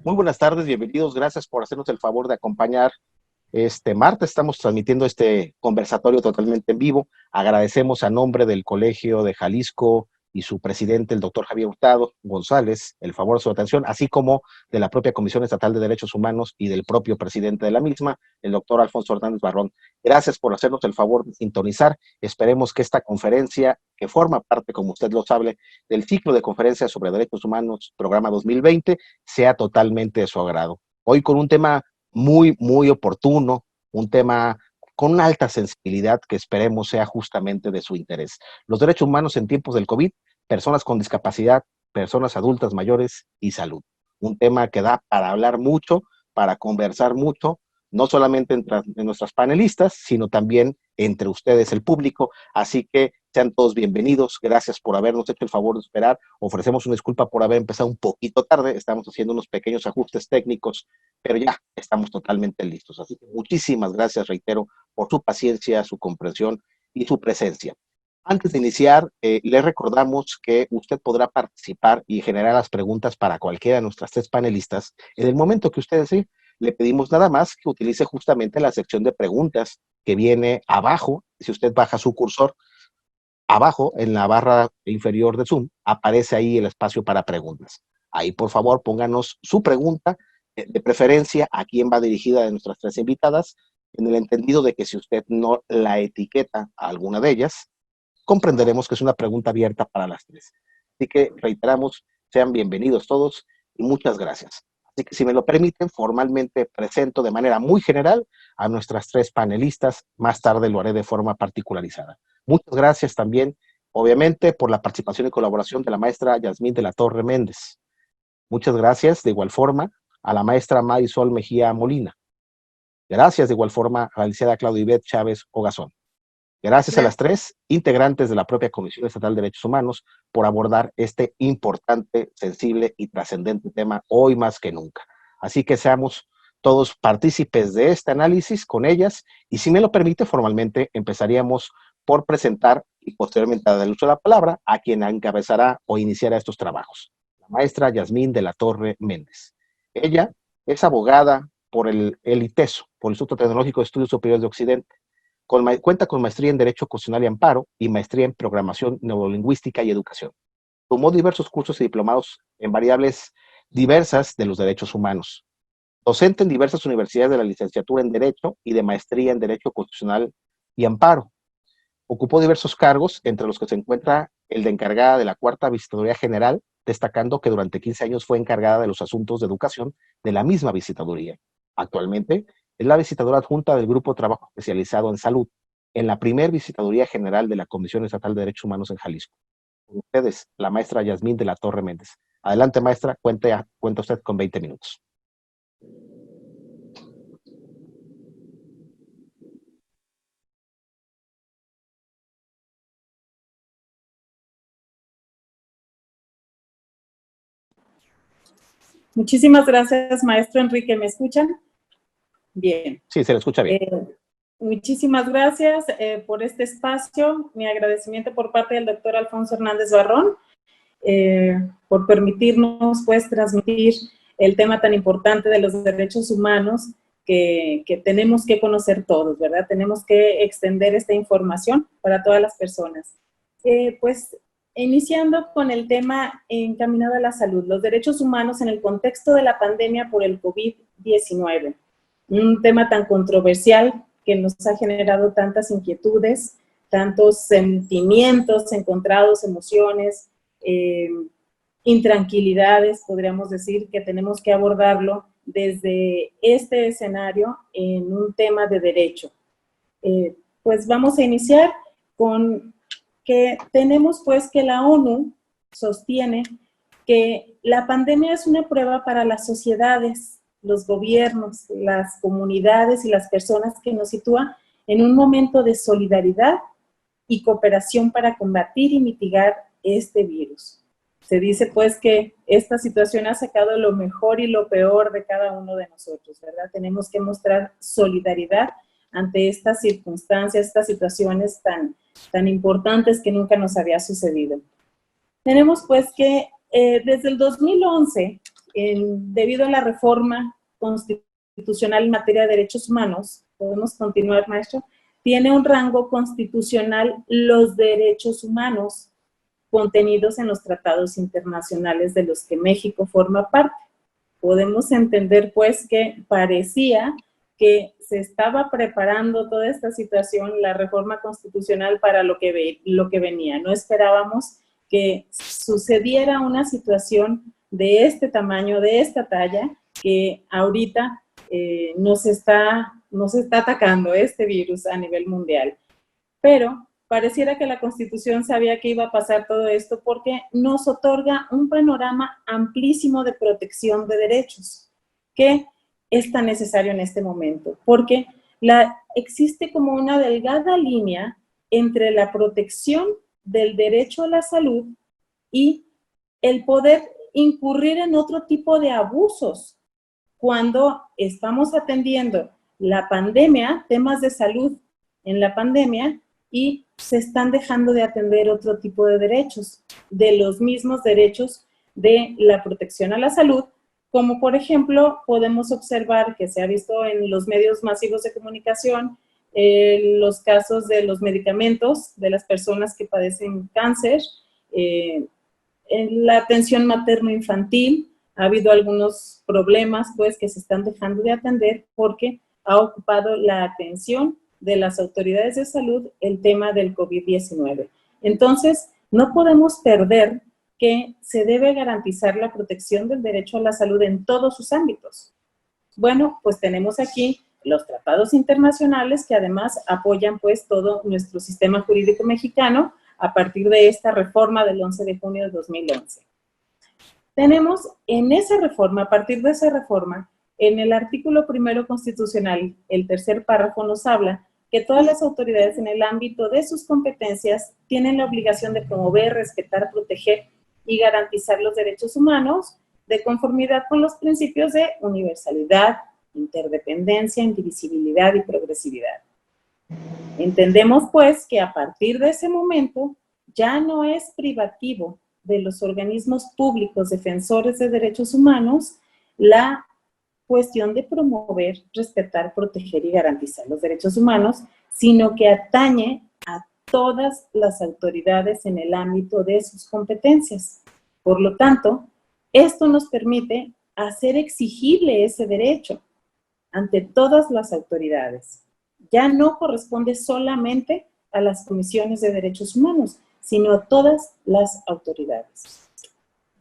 Muy buenas tardes, bienvenidos, gracias por hacernos el favor de acompañar este martes. Estamos transmitiendo este conversatorio totalmente en vivo. Agradecemos a nombre del Colegio de Jalisco y su presidente, el doctor Javier Hurtado González, el favor de su atención, así como de la propia Comisión Estatal de Derechos Humanos y del propio presidente de la misma, el doctor Alfonso Hernández Barrón. Gracias por hacernos el favor de sintonizar. Esperemos que esta conferencia, que forma parte, como usted lo sabe, del ciclo de conferencias sobre derechos humanos, programa 2020, sea totalmente de su agrado. Hoy con un tema muy oportuno, un tema con una alta sensibilidad que esperemos sea justamente de su interés. Los derechos humanos en tiempos del COVID, personas con discapacidad, personas adultas mayores y salud. Un tema que da para hablar mucho, para conversar mucho, no solamente entre nuestras panelistas, sino también entre ustedes, el público. Así que sean todos bienvenidos. Gracias por habernos hecho el favor de esperar. Ofrecemos una disculpa por haber empezado un poquito tarde. Estamos haciendo unos pequeños ajustes técnicos, pero ya estamos totalmente listos. Así que muchísimas gracias, reitero, por su paciencia, su comprensión y su presencia. Antes de iniciar, les recordamos que usted podrá participar y generar las preguntas para cualquiera de nuestras tres panelistas en el momento que usted desee. Le pedimos nada más que utilice justamente la sección de preguntas que viene abajo. Si usted baja su cursor, abajo en la barra inferior de Zoom, aparece ahí el espacio para preguntas. Ahí, por favor, pónganos su pregunta, de preferencia a quién va dirigida de nuestras tres invitadas, en el entendido de que si usted no la etiqueta a alguna de ellas, comprenderemos que es una pregunta abierta para las tres. Así que reiteramos, sean bienvenidos todos y muchas gracias. Así que si me lo permiten, formalmente presento de manera muy general a nuestras tres panelistas. Más tarde lo haré de forma particularizada. Muchas gracias también, obviamente, por la participación y colaboración de la maestra Yasmín de la Torre Méndez. Muchas gracias, de igual forma, a la maestra Marisol Mejía Molina. Gracias, de igual forma, a la licenciada Claudia Ivette Chávez Ogazón. Gracias a las tres integrantes de la propia Comisión Estatal de Derechos Humanos por abordar este importante, sensible y trascendente tema hoy más que nunca. Así que seamos todos partícipes de este análisis con ellas y, si me lo permite, formalmente empezaríamos por presentar y posteriormente dar el uso de la palabra a quien encabezará o iniciará estos trabajos, la maestra Yasmín de la Torre Méndez. Ella es abogada por el ITESO, por el Instituto Tecnológico de Estudios Superiores de Occidente. Cuenta con maestría en Derecho Constitucional y Amparo y maestría en Programación Neurolingüística y Educación. Tomó diversos cursos y diplomados en variables diversas de los derechos humanos. Docente en diversas universidades de la licenciatura en Derecho y de maestría en Derecho Constitucional y Amparo. Ocupó diversos cargos, entre los que se encuentra el de encargada de la Cuarta Visitaduría General, destacando que durante 15 años fue encargada de los asuntos de educación de la misma visitaduría. Actualmente es la visitadora adjunta del Grupo de Trabajo Especializado en Salud, en la primer Visitaduría General de la Comisión Estatal de Derechos Humanos en Jalisco. Con ustedes, la maestra Yasmín de la Torre Méndez. Adelante, maestra, cuenta usted con 20 minutos. Muchísimas gracias, maestro Enrique. ¿Me escuchan? Bien. Sí, se le escucha bien. Muchísimas gracias por este espacio. Mi agradecimiento por parte del doctor Alfonso Hernández Barrón por permitirnos, pues, transmitir el tema tan importante de los derechos humanos que tenemos que conocer todos, ¿verdad? Tenemos que extender esta información para todas las personas. Pues, iniciando con el tema encaminado a la salud, los derechos humanos en el contexto de la pandemia por el COVID-19. Un tema tan controversial que nos ha generado tantas inquietudes, tantos sentimientos encontrados, emociones, intranquilidades, podríamos decir, que tenemos que abordarlo desde este escenario en un tema de derecho. Pues vamos a iniciar con que tenemos pues que la ONU sostiene que la pandemia es una prueba para las sociedades, los gobiernos, las comunidades y las personas, que nos sitúa en un momento de solidaridad y cooperación para combatir y mitigar este virus. Se dice pues que esta situación ha sacado lo mejor y lo peor de cada uno de nosotros, ¿verdad? Tenemos que mostrar solidaridad ante estas circunstancias, estas situaciones tan importantes que nunca nos había sucedido. Tenemos pues que desde el 2011 debido a la reforma constitucional en materia de derechos humanos, podemos continuar, maestro, tiene un rango constitucional los derechos humanos contenidos en los tratados internacionales de los que México forma parte. Podemos entender, pues, que parecía que se estaba preparando toda esta situación, la reforma constitucional, para lo que venía. No esperábamos que sucediera una situación de este tamaño, de esta talla, que ahorita nos está atacando este virus a nivel mundial. Pero pareciera que la Constitución sabía que iba a pasar todo esto porque nos otorga un panorama amplísimo de protección de derechos, que es tan necesario en este momento, porque existe como una delgada línea entre la protección del derecho a la salud y el poder incurrir en otro tipo de abusos cuando estamos atendiendo la pandemia, temas de salud en la pandemia, y se están dejando de atender otro tipo de derechos, de los mismos derechos de la protección a la salud, como por ejemplo podemos observar que se ha visto en los medios masivos de comunicación, los casos de los medicamentos de las personas que padecen cáncer, en la atención materno-infantil. Ha habido algunos problemas pues que se están dejando de atender porque ha ocupado la atención de las autoridades de salud el tema del COVID-19. Entonces, no podemos perder que se debe garantizar la protección del derecho a la salud en todos sus ámbitos. Bueno, pues tenemos aquí los tratados internacionales que además apoyan pues todo nuestro sistema jurídico mexicano a partir de esta reforma del 11 de junio de 2011. Tenemos en esa reforma, a partir de esa reforma, en el artículo 1 constitucional, el tercer párrafo nos habla que todas las autoridades en el ámbito de sus competencias tienen la obligación de promover, respetar, proteger y garantizar los derechos humanos de conformidad con los principios de universalidad, interdependencia, indivisibilidad y progresividad. Entendemos, pues, que a partir de ese momento ya no es privativo de los organismos públicos defensores de derechos humanos la cuestión de promover, respetar, proteger y garantizar los derechos humanos, sino que atañe a todas las autoridades en el ámbito de sus competencias. Por lo tanto, esto nos permite hacer exigible ese derecho ante todas las autoridades. Ya no corresponde solamente a las comisiones de derechos humanos, sino a todas las autoridades.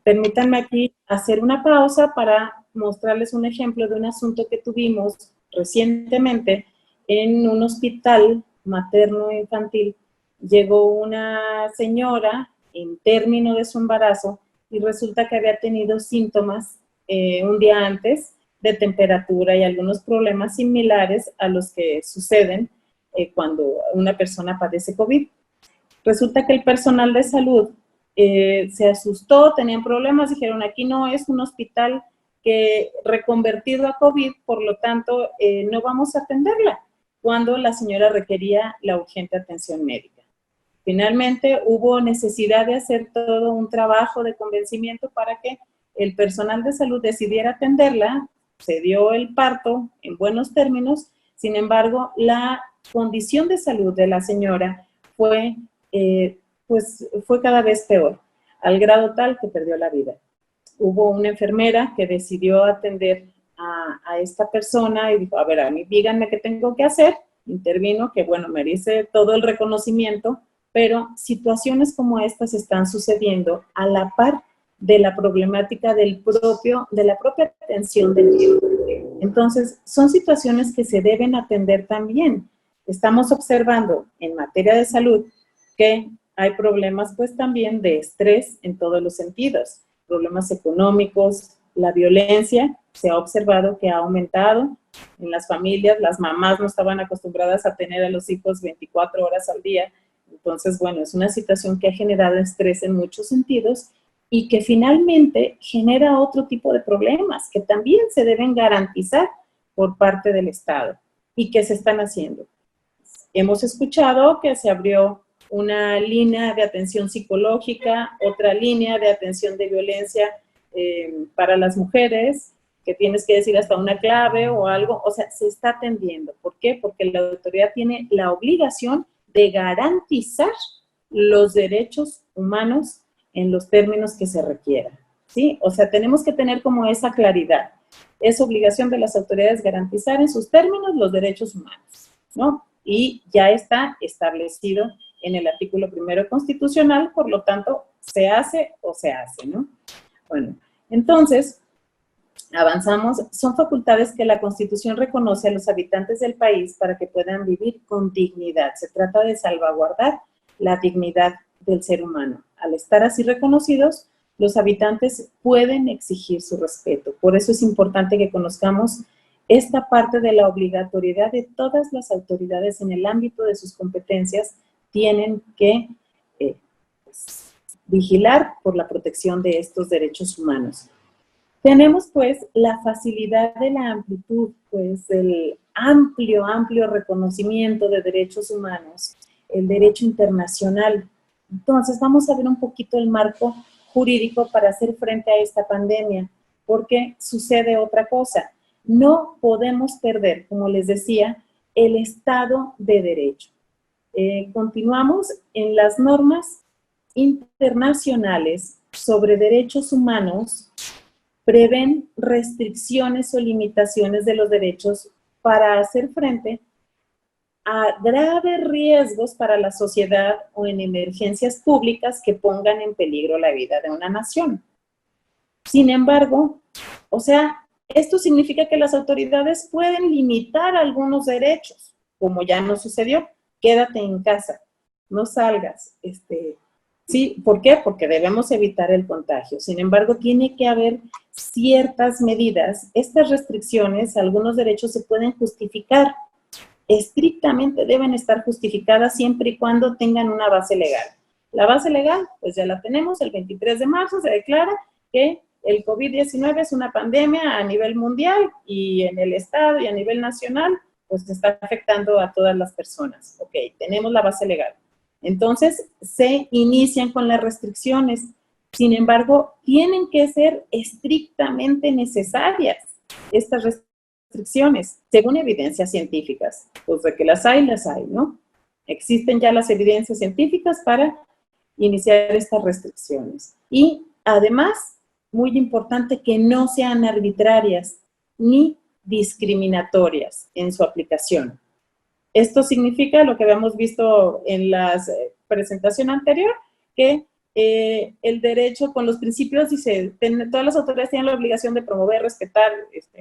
Permítanme aquí hacer una pausa para mostrarles un ejemplo de un asunto que tuvimos recientemente en un hospital materno-infantil. Llegó una señora en término de su embarazo y resulta que había tenido síntomas un día antes de temperatura y algunos problemas similares a los que suceden cuando una persona padece COVID. Resulta que el personal de salud se asustó, tenían problemas, dijeron aquí no es un hospital que reconvertido a COVID, por lo tanto no vamos a atenderla, cuando la señora requería la urgente atención médica. Finalmente hubo necesidad de hacer todo un trabajo de convencimiento para que el personal de salud decidiera atenderla, se dio el parto en buenos términos, sin embargo la condición de salud de la señora fue cada vez peor, al grado tal que perdió la vida. Hubo una enfermera que decidió atender a esta persona y dijo, a ver, a mí díganme qué tengo que hacer. Intervino, que bueno, merece todo el reconocimiento, pero situaciones como estas están sucediendo a la par de la problemática de la propia atención del virus. Entonces, son situaciones que se deben atender también. Estamos observando en materia de salud que hay problemas pues también de estrés en todos los sentidos, problemas económicos, la violencia, se ha observado que ha aumentado en las familias, las mamás no estaban acostumbradas a tener a los hijos 24 horas al día, entonces bueno, es una situación que ha generado estrés en muchos sentidos y que finalmente genera otro tipo de problemas que también se deben garantizar por parte del Estado y que se están haciendo. Hemos escuchado que se abrió una línea de atención psicológica, otra línea de atención de violencia para las mujeres, que tienes que decir hasta una clave o algo, o sea, se está atendiendo. ¿Por qué? Porque la autoridad tiene la obligación de garantizar los derechos humanos en los términos que se requieran, ¿sí? O sea, tenemos que tener como esa claridad. Es obligación de las autoridades garantizar en sus términos los derechos humanos, ¿no? Y ya está establecido en el artículo 1 constitucional, por lo tanto, se hace o se hace, ¿no? Bueno, entonces, avanzamos. Son facultades que la Constitución reconoce a los habitantes del país para que puedan vivir con dignidad. Se trata de salvaguardar la dignidad del ser humano. Al estar así reconocidos, los habitantes pueden exigir su respeto. Por eso es importante que conozcamos esta parte de la obligatoriedad de todas las autoridades en el ámbito de sus competencias. Tienen que vigilar por la protección de estos derechos humanos. Tenemos, pues, la facilidad de la amplitud, pues, el amplio reconocimiento de derechos humanos, el derecho internacional. Entonces, vamos a ver un poquito el marco jurídico para hacer frente a esta pandemia, porque sucede otra cosa. No podemos perder, como les decía, el Estado de Derecho. Continuamos en las normas internacionales sobre derechos humanos, prevén restricciones o limitaciones de los derechos para hacer frente a graves riesgos para la sociedad o en emergencias públicas que pongan en peligro la vida de una nación. Sin embargo, o sea, esto significa que las autoridades pueden limitar algunos derechos, como ya nos sucedió. Quédate en casa, no salgas, ¿sí? ¿Por qué? Porque debemos evitar el contagio. Sin embargo, tiene que haber ciertas medidas. Estas restricciones, algunos derechos se pueden justificar. Estrictamente deben estar justificadas siempre y cuando tengan una base legal. La base legal, pues ya la tenemos. El 23 de marzo se declara que el COVID-19 es una pandemia a nivel mundial y en el estado y a nivel nacional, pues está afectando a todas las personas. Ok, tenemos la base legal. Entonces, se inician con las restricciones. Sin embargo, tienen que ser estrictamente necesarias estas restricciones, según evidencias científicas. Pues de que las hay, ¿no? Existen ya las evidencias científicas para iniciar estas restricciones. Y además, muy importante que no sean arbitrarias ni discriminatorias en su aplicación. Esto significa lo que habíamos visto en la presentación anterior, que el derecho con los principios, dice, todas las autoridades tienen la obligación de promover, respetar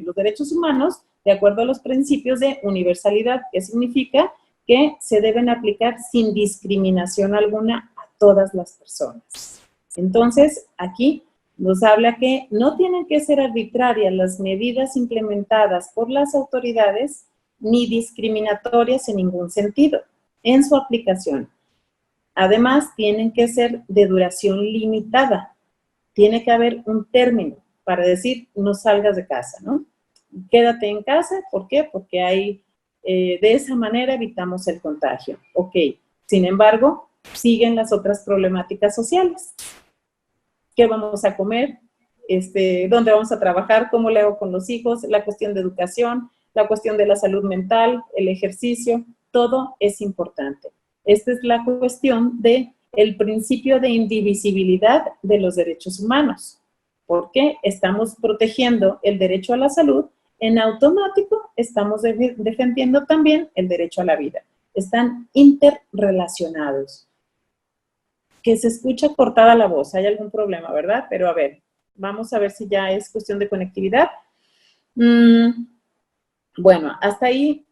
los derechos humanos de acuerdo a los principios de universalidad, que significa que se deben aplicar sin discriminación alguna a todas las personas. Entonces, aquí nos habla que no tienen que ser arbitrarias las medidas implementadas por las autoridades ni discriminatorias en ningún sentido en su aplicación. Además, tienen que ser de duración limitada. Tiene que haber un término para decir no salgas de casa, ¿no? Quédate en casa. ¿Por qué? Porque de esa manera evitamos el contagio. Ok. Sin embargo, siguen las otras problemáticas sociales. ¿Qué vamos a comer? ¿Dónde vamos a trabajar? ¿Cómo le hago con los hijos? La cuestión de educación, la cuestión de la salud mental, el ejercicio, todo es importante. Esta es la cuestión del principio de indivisibilidad de los derechos humanos. Porque estamos protegiendo el derecho a la salud, en automático estamos defendiendo también el derecho a la vida. Están interrelacionados. Que se escucha cortada la voz, hay algún problema, ¿verdad? Pero a ver, vamos a ver si ya es cuestión de conectividad. Bueno, hasta ahí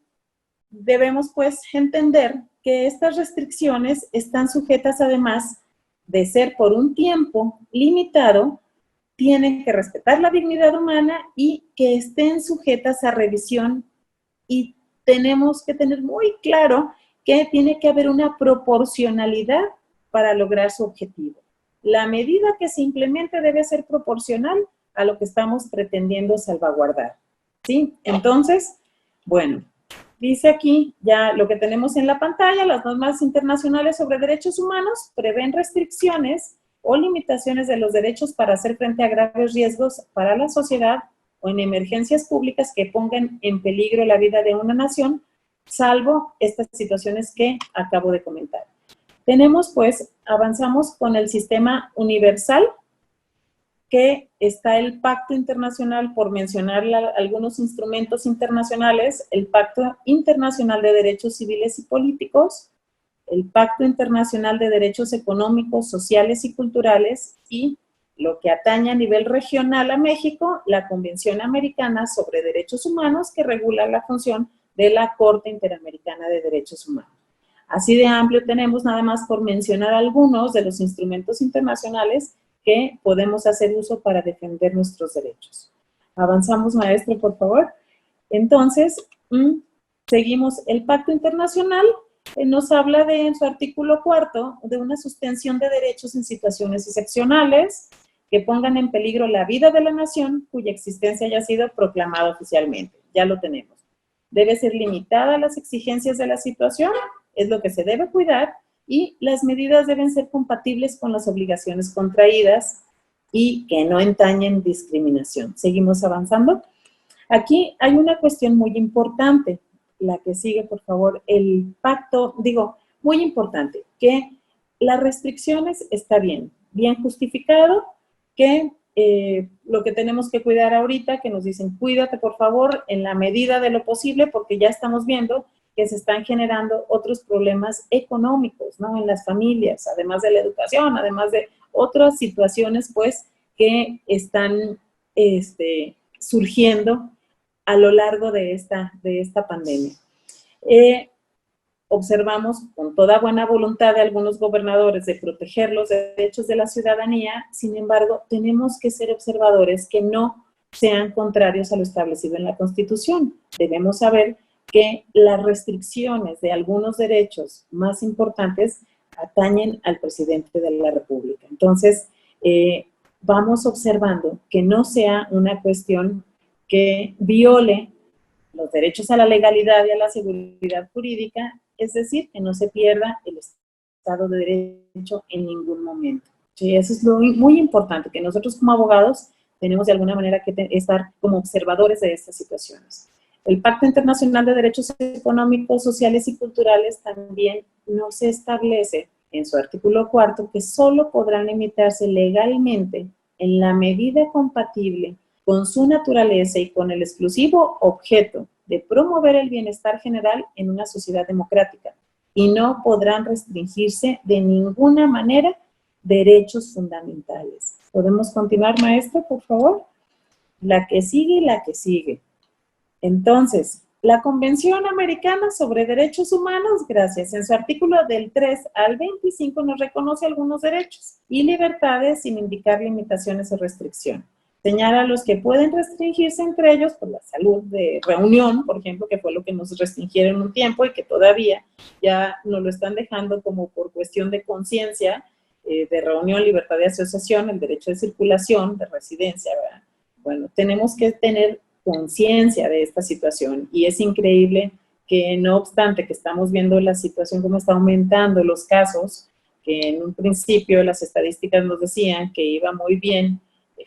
debemos pues entender que estas restricciones están sujetas además de ser por un tiempo limitado, tienen que respetar la dignidad humana y que estén sujetas a revisión y tenemos que tener muy claro que tiene que haber una proporcionalidad para lograr su objetivo. La medida que se implemente debe ser proporcional a lo que estamos pretendiendo salvaguardar, ¿sí? Entonces, bueno, dice aquí ya lo que tenemos en la pantalla, las normas internacionales sobre derechos humanos prevén restricciones o limitaciones de los derechos para hacer frente a graves riesgos para la sociedad o en emergencias públicas que pongan en peligro la vida de una nación, salvo estas situaciones que acabo de comentar. Tenemos, pues, avanzamos con el sistema universal, que está el Pacto Internacional, por mencionar algunos instrumentos internacionales, el Pacto Internacional de Derechos Civiles y Políticos, el Pacto Internacional de Derechos Económicos, Sociales y Culturales, y lo que atañe a nivel regional a México, la Convención Americana sobre Derechos Humanos, que regula la función de la Corte Interamericana de Derechos Humanos. Así de amplio tenemos, nada más por mencionar algunos de los instrumentos internacionales que podemos hacer uso para defender nuestros derechos. Avanzamos, maestro, por favor. Entonces, seguimos. El Pacto Internacional nos habla en su artículo 4 de una suspensión de derechos en situaciones excepcionales que pongan en peligro la vida de la nación cuya existencia haya sido proclamada oficialmente. Ya lo tenemos. Debe ser limitada a las exigencias de la situación, es lo que se debe cuidar, y las medidas deben ser compatibles con las obligaciones contraídas y que no entañen discriminación. Seguimos avanzando. Aquí hay una cuestión muy importante, la que sigue, por favor, el pacto, muy importante, que las restricciones está bien justificado, que lo que tenemos que cuidar ahorita, que nos dicen, cuídate por favor en la medida de lo posible, porque ya estamos viendo que se están generando otros problemas económicos, ¿no? En las familias, además de la educación, además de otras situaciones, pues, que están surgiendo a lo largo de esta pandemia. Observamos con toda buena voluntad de algunos gobernadores de proteger los derechos de la ciudadanía, sin embargo, tenemos que ser observadores que no sean contrarios a lo establecido en la Constitución. Debemos saber que las restricciones de algunos derechos más importantes atañen al presidente de la República. Entonces, vamos observando que no sea una cuestión que viole los derechos a la legalidad y a la seguridad jurídica, es decir, que no se pierda el Estado de Derecho en ningún momento. Sí, eso es muy importante, que nosotros como abogados tenemos de alguna manera que estar como observadores de estas situaciones. El Pacto Internacional de Derechos Económicos, Sociales y Culturales también no se establece en su artículo 4 que solo podrán limitarse legalmente en la medida compatible con su naturaleza y con el exclusivo objeto de promover el bienestar general en una sociedad democrática, y no podrán restringirse de ninguna manera derechos fundamentales. ¿Podemos continuar, maestro, por favor? La que sigue y la que sigue. Entonces, la Convención Americana sobre Derechos Humanos, gracias, en su artículo del 3 al 25 nos reconoce algunos derechos y libertades sin indicar limitaciones o restricciones. Señala los que pueden restringirse, entre ellos, por la salud de reunión, por ejemplo, que fue lo que nos restringieron un tiempo y que todavía ya nos lo están dejando como por cuestión de conciencia, de reunión, libertad de asociación, el derecho de circulación, de residencia, ¿verdad? Bueno, tenemos que tener conciencia de esta situación y es increíble que no obstante que estamos viendo la situación como está aumentando los casos, que en un principio las estadísticas nos decían que iba muy bien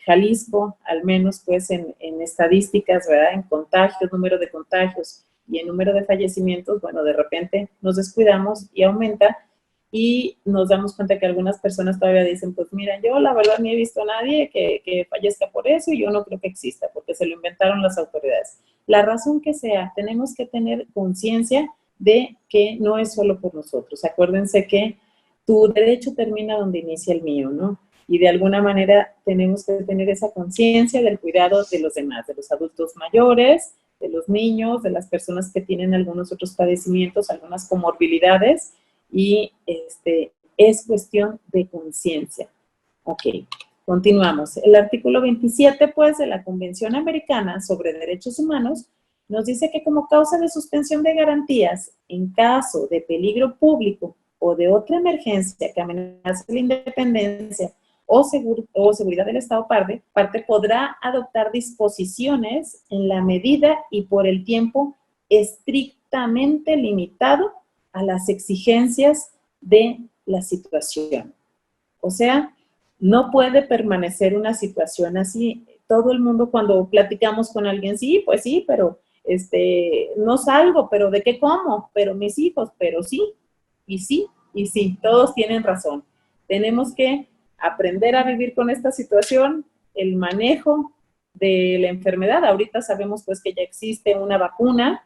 Jalisco, al menos pues en estadísticas, ¿verdad? En contagios, número de contagios y en número de fallecimientos, bueno, de repente nos descuidamos y aumenta y nos damos cuenta que algunas personas todavía dicen, pues mira, yo la verdad ni he visto a nadie que fallezca por eso y yo no creo que exista, porque se lo inventaron las autoridades. La razón que sea, tenemos que tener conciencia de que no es solo por nosotros. Acuérdense que tu derecho termina donde inicia el mío, ¿no? Y de alguna manera tenemos que tener esa conciencia del cuidado de los demás, de los adultos mayores, de los niños, de las personas que tienen algunos otros padecimientos, algunas comorbilidades, y es cuestión de conciencia. Ok, continuamos. El artículo 27, pues, de la Convención Americana sobre Derechos Humanos nos dice que como causa de suspensión de garantías, en caso de peligro público o de otra emergencia que amenace la independencia o seguridad del Estado parte podrá adoptar disposiciones en la medida y por el tiempo estrictamente limitado a las exigencias de la situación. O sea, No puede permanecer una situación así. Todo el mundo cuando platicamos con alguien, sí, pues sí, pero no salgo, pero ¿de qué como? Pero mis hijos, pero sí, y sí, y sí, todos tienen razón. Tenemos que aprender a vivir con esta situación, el manejo de la enfermedad. Ahorita sabemos pues que ya existe una vacuna,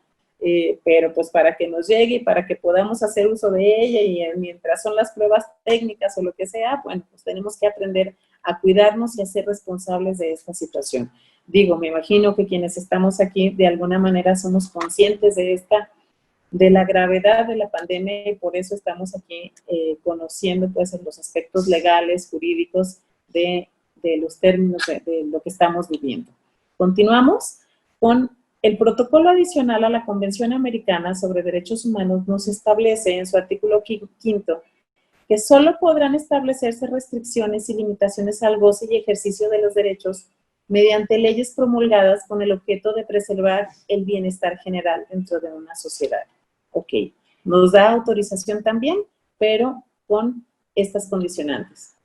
pero pues para que nos llegue y para que podamos hacer uso de ella y mientras son las pruebas técnicas o lo que sea, bueno, pues tenemos que aprender a cuidarnos y a ser responsables de esta situación. Digo, me imagino que quienes estamos aquí de alguna manera somos conscientes de la gravedad de la pandemia y por eso estamos aquí conociendo pues los aspectos legales, jurídicos de los términos de lo que estamos viviendo. Continuamos con el protocolo adicional a la Convención Americana sobre Derechos Humanos nos establece en su artículo 5 que solo podrán establecerse restricciones y limitaciones al goce y ejercicio de los derechos mediante leyes promulgadas con el objeto de preservar el bienestar general dentro de una sociedad. Ok, nos da autorización también, pero con estas condicionantes.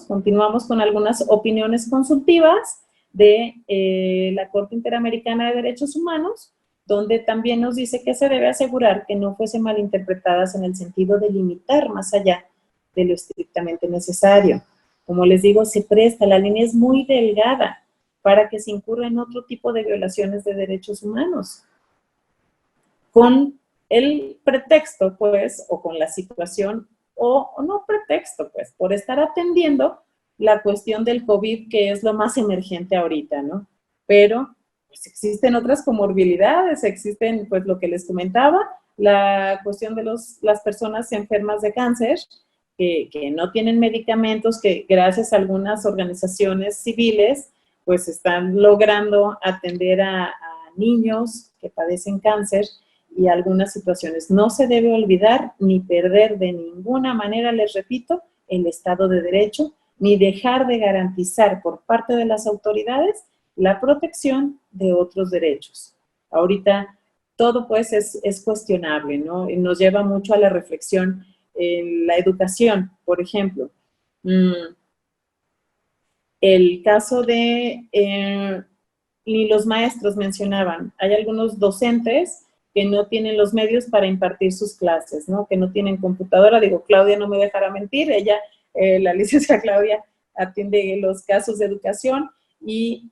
Continuamos con algunas opiniones consultivas de la Corte Interamericana de Derechos Humanos, donde también nos dice que se debe asegurar que no fuesen malinterpretadas en el sentido de limitar más allá de lo estrictamente necesario. Como les digo, se presta, la línea es muy delgada para que se incurra en otro tipo de violaciones de derechos humanos. Con el pretexto, pues, o con la situación, o no pretexto, pues, por estar atendiendo la cuestión del COVID, que es lo más emergente ahorita, ¿no? Pero pues, existen otras comorbilidades, existen, pues, lo que les comentaba, la cuestión de las personas enfermas de cáncer, que no tienen medicamentos, que gracias a algunas organizaciones civiles, pues, están logrando atender a niños que padecen cáncer, y algunas situaciones. No se debe olvidar ni perder de ninguna manera, les repito, el Estado de Derecho, ni dejar de garantizar por parte de las autoridades la protección de otros derechos. Ahorita todo pues es cuestionable, ¿no? Y nos lleva mucho a la reflexión en la educación, por ejemplo. El caso de, y los maestros mencionaban, hay algunos docentes que no tienen los medios para impartir sus clases, ¿no? Que no tienen computadora. Digo, Claudia no me dejará mentir, ella, la licenciada Claudia, atiende los casos de educación y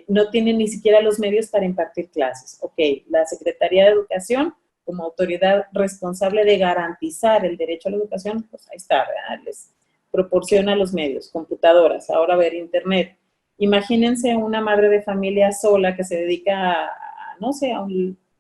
no tienen ni siquiera los medios para impartir clases. Ok, la Secretaría de Educación, como autoridad responsable de garantizar el derecho a la educación, pues ahí está, ¿verdad? Les proporciona los medios, computadoras, ahora ver internet. Imagínense una madre de familia sola que se dedica a no sé, a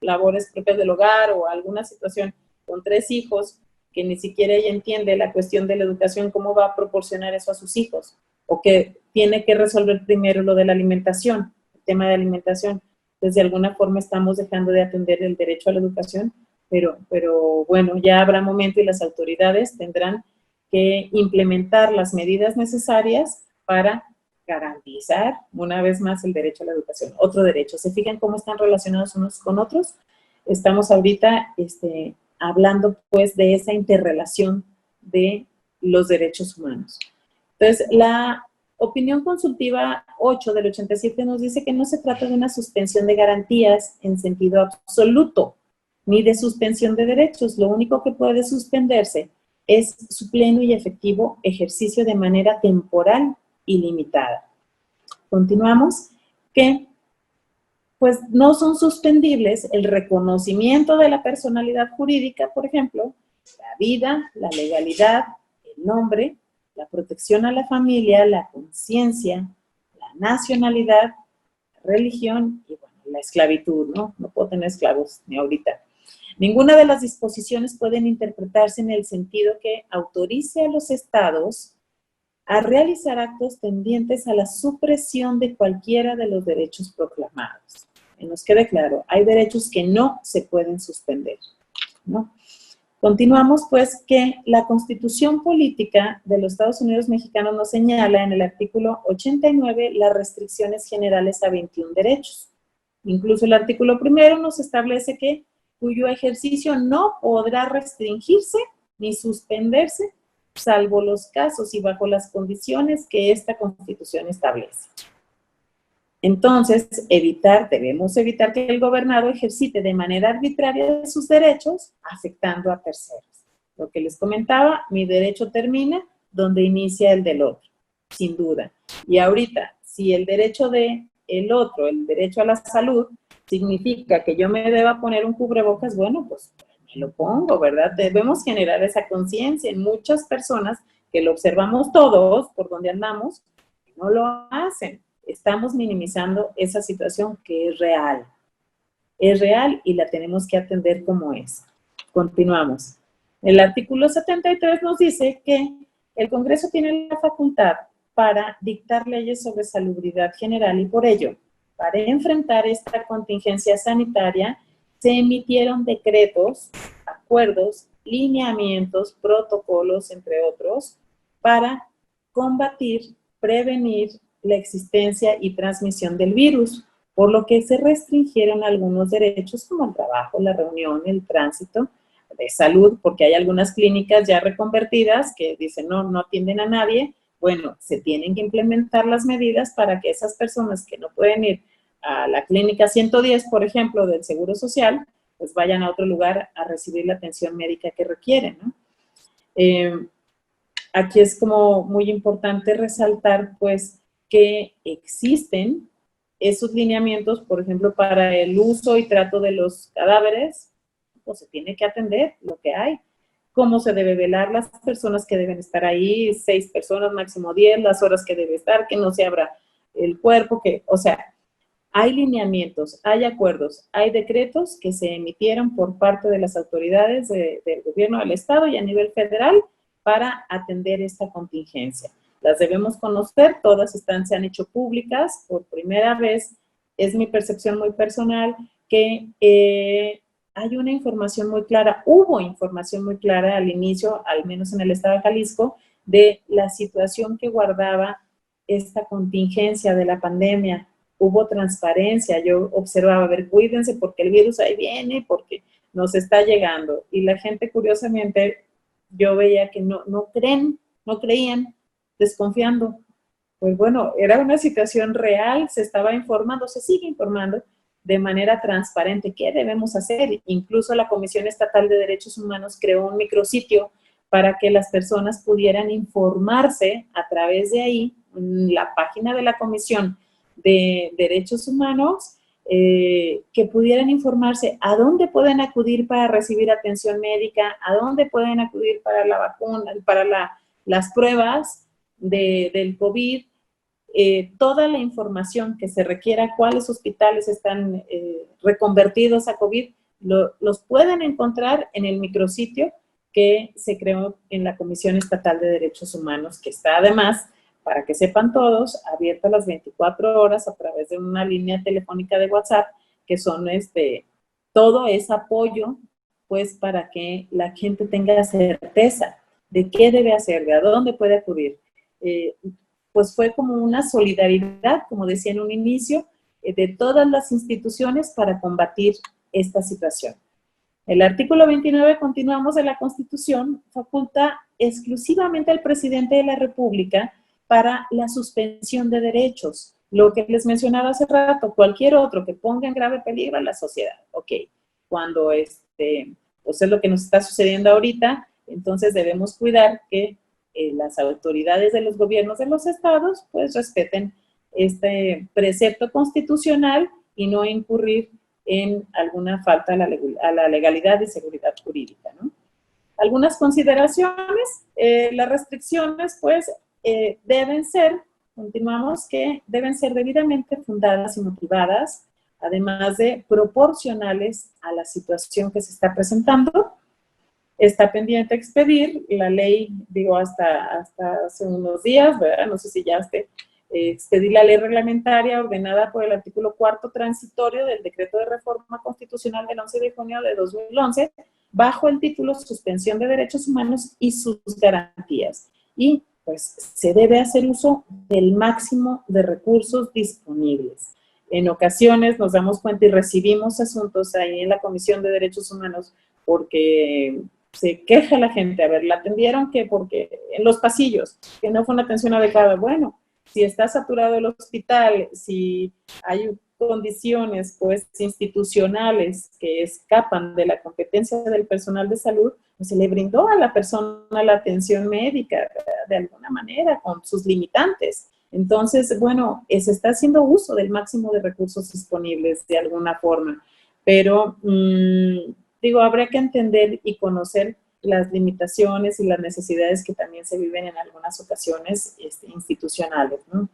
labores propias del hogar o alguna situación con 3 hijos que ni siquiera ella entiende la cuestión de la educación, ¿cómo va a proporcionar eso a sus hijos? O que tiene que resolver primero lo de la alimentación, el tema de alimentación. Entonces, de alguna forma estamos dejando de atender el derecho a la educación, pero bueno, ya habrá momento y las autoridades tendrán que implementar las medidas necesarias para garantizar una vez más el derecho a la educación. Otro derecho. ¿Se fijan cómo están relacionados unos con otros? Estamos ahorita hablando pues de esa interrelación de los derechos humanos. Entonces, la opinión consultiva 8 del 87 nos dice que no se trata de una suspensión de garantías en sentido absoluto, ni de suspensión de derechos. Lo único que puede suspenderse es su pleno y efectivo ejercicio de manera temporal y limitada. Continuamos, que pues no son suspendibles el reconocimiento de la personalidad jurídica, por ejemplo, la vida, la legalidad, el nombre, la protección a la familia, la conciencia, la nacionalidad, la religión y bueno, la esclavitud, ¿no? No puedo tener esclavos ni ahorita. Ninguna de las disposiciones pueden interpretarse en el sentido que autorice a los estados a realizar actos tendientes a la supresión de cualquiera de los derechos proclamados. Que nos quede claro, hay derechos que no se pueden suspender, ¿no? Continuamos, pues, que la Constitución Política de los Estados Unidos Mexicanos nos señala en el artículo 89 las restricciones generales a 21 derechos. Incluso el artículo 1 nos establece cuyo ejercicio no podrá restringirse ni suspenderse salvo los casos y bajo las condiciones que esta Constitución establece. Entonces, debemos evitar que el gobernado ejercite de manera arbitraria sus derechos, afectando a terceros. Lo que les comentaba, mi derecho termina donde inicia el del otro, sin duda. Y ahorita, si el derecho del otro, el derecho a la salud, significa que yo me deba poner un cubrebocas, bueno, pues me lo pongo, ¿verdad? Debemos generar esa conciencia en muchas personas que lo observamos todos por donde andamos, no lo hacen. Estamos minimizando esa situación que es real. Es real y la tenemos que atender como es. Continuamos. El artículo 73 nos dice que el Congreso tiene la facultad para dictar leyes sobre salubridad general y por ello, para enfrentar esta contingencia sanitaria, se emitieron decretos, acuerdos, lineamientos, protocolos, entre otros, para combatir, prevenir la existencia y transmisión del virus, por lo que se restringieron algunos derechos como el trabajo, la reunión, el tránsito, de salud, porque hay algunas clínicas ya reconvertidas que dicen no atienden a nadie. Bueno, se tienen que implementar las medidas para que esas personas que no pueden ir a la clínica 110, por ejemplo, del Seguro Social, pues vayan a otro lugar a recibir la atención médica que requieren, ¿no? Aquí es como muy importante resaltar, pues, que existen esos lineamientos, por ejemplo, para el uso y trato de los cadáveres, pues se tiene que atender lo que hay. Cómo se debe velar, las personas que deben estar ahí, 6 personas, máximo 10, las horas que debe estar, que no se abra el cuerpo, o sea, hay lineamientos, hay acuerdos, hay decretos que se emitieron por parte de las autoridades del gobierno del Estado y a nivel federal para atender esta contingencia. Las debemos conocer, todas se han hecho públicas por primera vez. Es mi percepción muy personal que hay una información muy clara, hubo información muy clara al inicio, al menos en el estado de Jalisco, de la situación que guardaba esta contingencia de la pandemia. Hubo transparencia, yo observaba, a ver, cuídense porque el virus ahí viene, porque nos está llegando. Y la gente, curiosamente, yo veía que no creían, desconfiando. Pues bueno, era una situación real, se estaba informando, se sigue informando de manera transparente qué debemos hacer. Incluso la Comisión Estatal de Derechos Humanos creó un micrositio para que las personas pudieran informarse a través de ahí, en la página de la Comisión de Derechos Humanos, que pudieran informarse a dónde pueden acudir para recibir atención médica, a dónde pueden acudir para la vacuna, para las pruebas del COVID, toda la información que se requiera, cuáles hospitales están reconvertidos a COVID, los pueden encontrar en el micrositio que se creó en la Comisión Estatal de Derechos Humanos, que está además, para que sepan todos, abierta las 24 horas a través de una línea telefónica de WhatsApp, que son todo es apoyo, pues, para que la gente tenga certeza de qué debe hacer, de a dónde puede acudir. Pues fue como una solidaridad, como decía en un inicio, de todas las instituciones para combatir esta situación. El artículo 29, continuamos, de la Constitución, faculta exclusivamente al presidente de la República para la suspensión de derechos. Lo que les mencionaba hace rato, cualquier otro que ponga en grave peligro a la sociedad. Ok, cuando pues es lo que nos está sucediendo ahorita, entonces debemos cuidar que las autoridades de los gobiernos de los estados pues respeten este precepto constitucional y no incurrir en alguna falta a la legalidad y seguridad jurídica, ¿no? Algunas consideraciones, las restricciones pues deben ser, continuamos, que deben ser debidamente fundadas y motivadas, además de proporcionales a la situación que se está presentando. Está pendiente expedir la ley, digo, hasta hace unos días, ¿verdad? No sé si ya expedí la ley reglamentaria ordenada por el artículo 4º transitorio del Decreto de Reforma Constitucional del 11 de junio de 2011, bajo el título Suspensión de Derechos Humanos y sus garantías. Y pues se debe hacer uso del máximo de recursos disponibles. En ocasiones nos damos cuenta y recibimos asuntos ahí en la Comisión de Derechos Humanos porque se queja la gente, a ver, la atendieron que porque en los pasillos, que no fue una atención adecuada. Bueno, si está saturado el hospital, si hay condiciones pues institucionales que escapan de la competencia del personal de salud, pues se le brindó a la persona la atención médica de alguna manera con sus limitantes. Entonces, bueno, se está haciendo uso del máximo de recursos disponibles de alguna forma, pero digo, habría que entender y conocer las limitaciones y las necesidades que también se viven en algunas ocasiones institucionales, ¿no?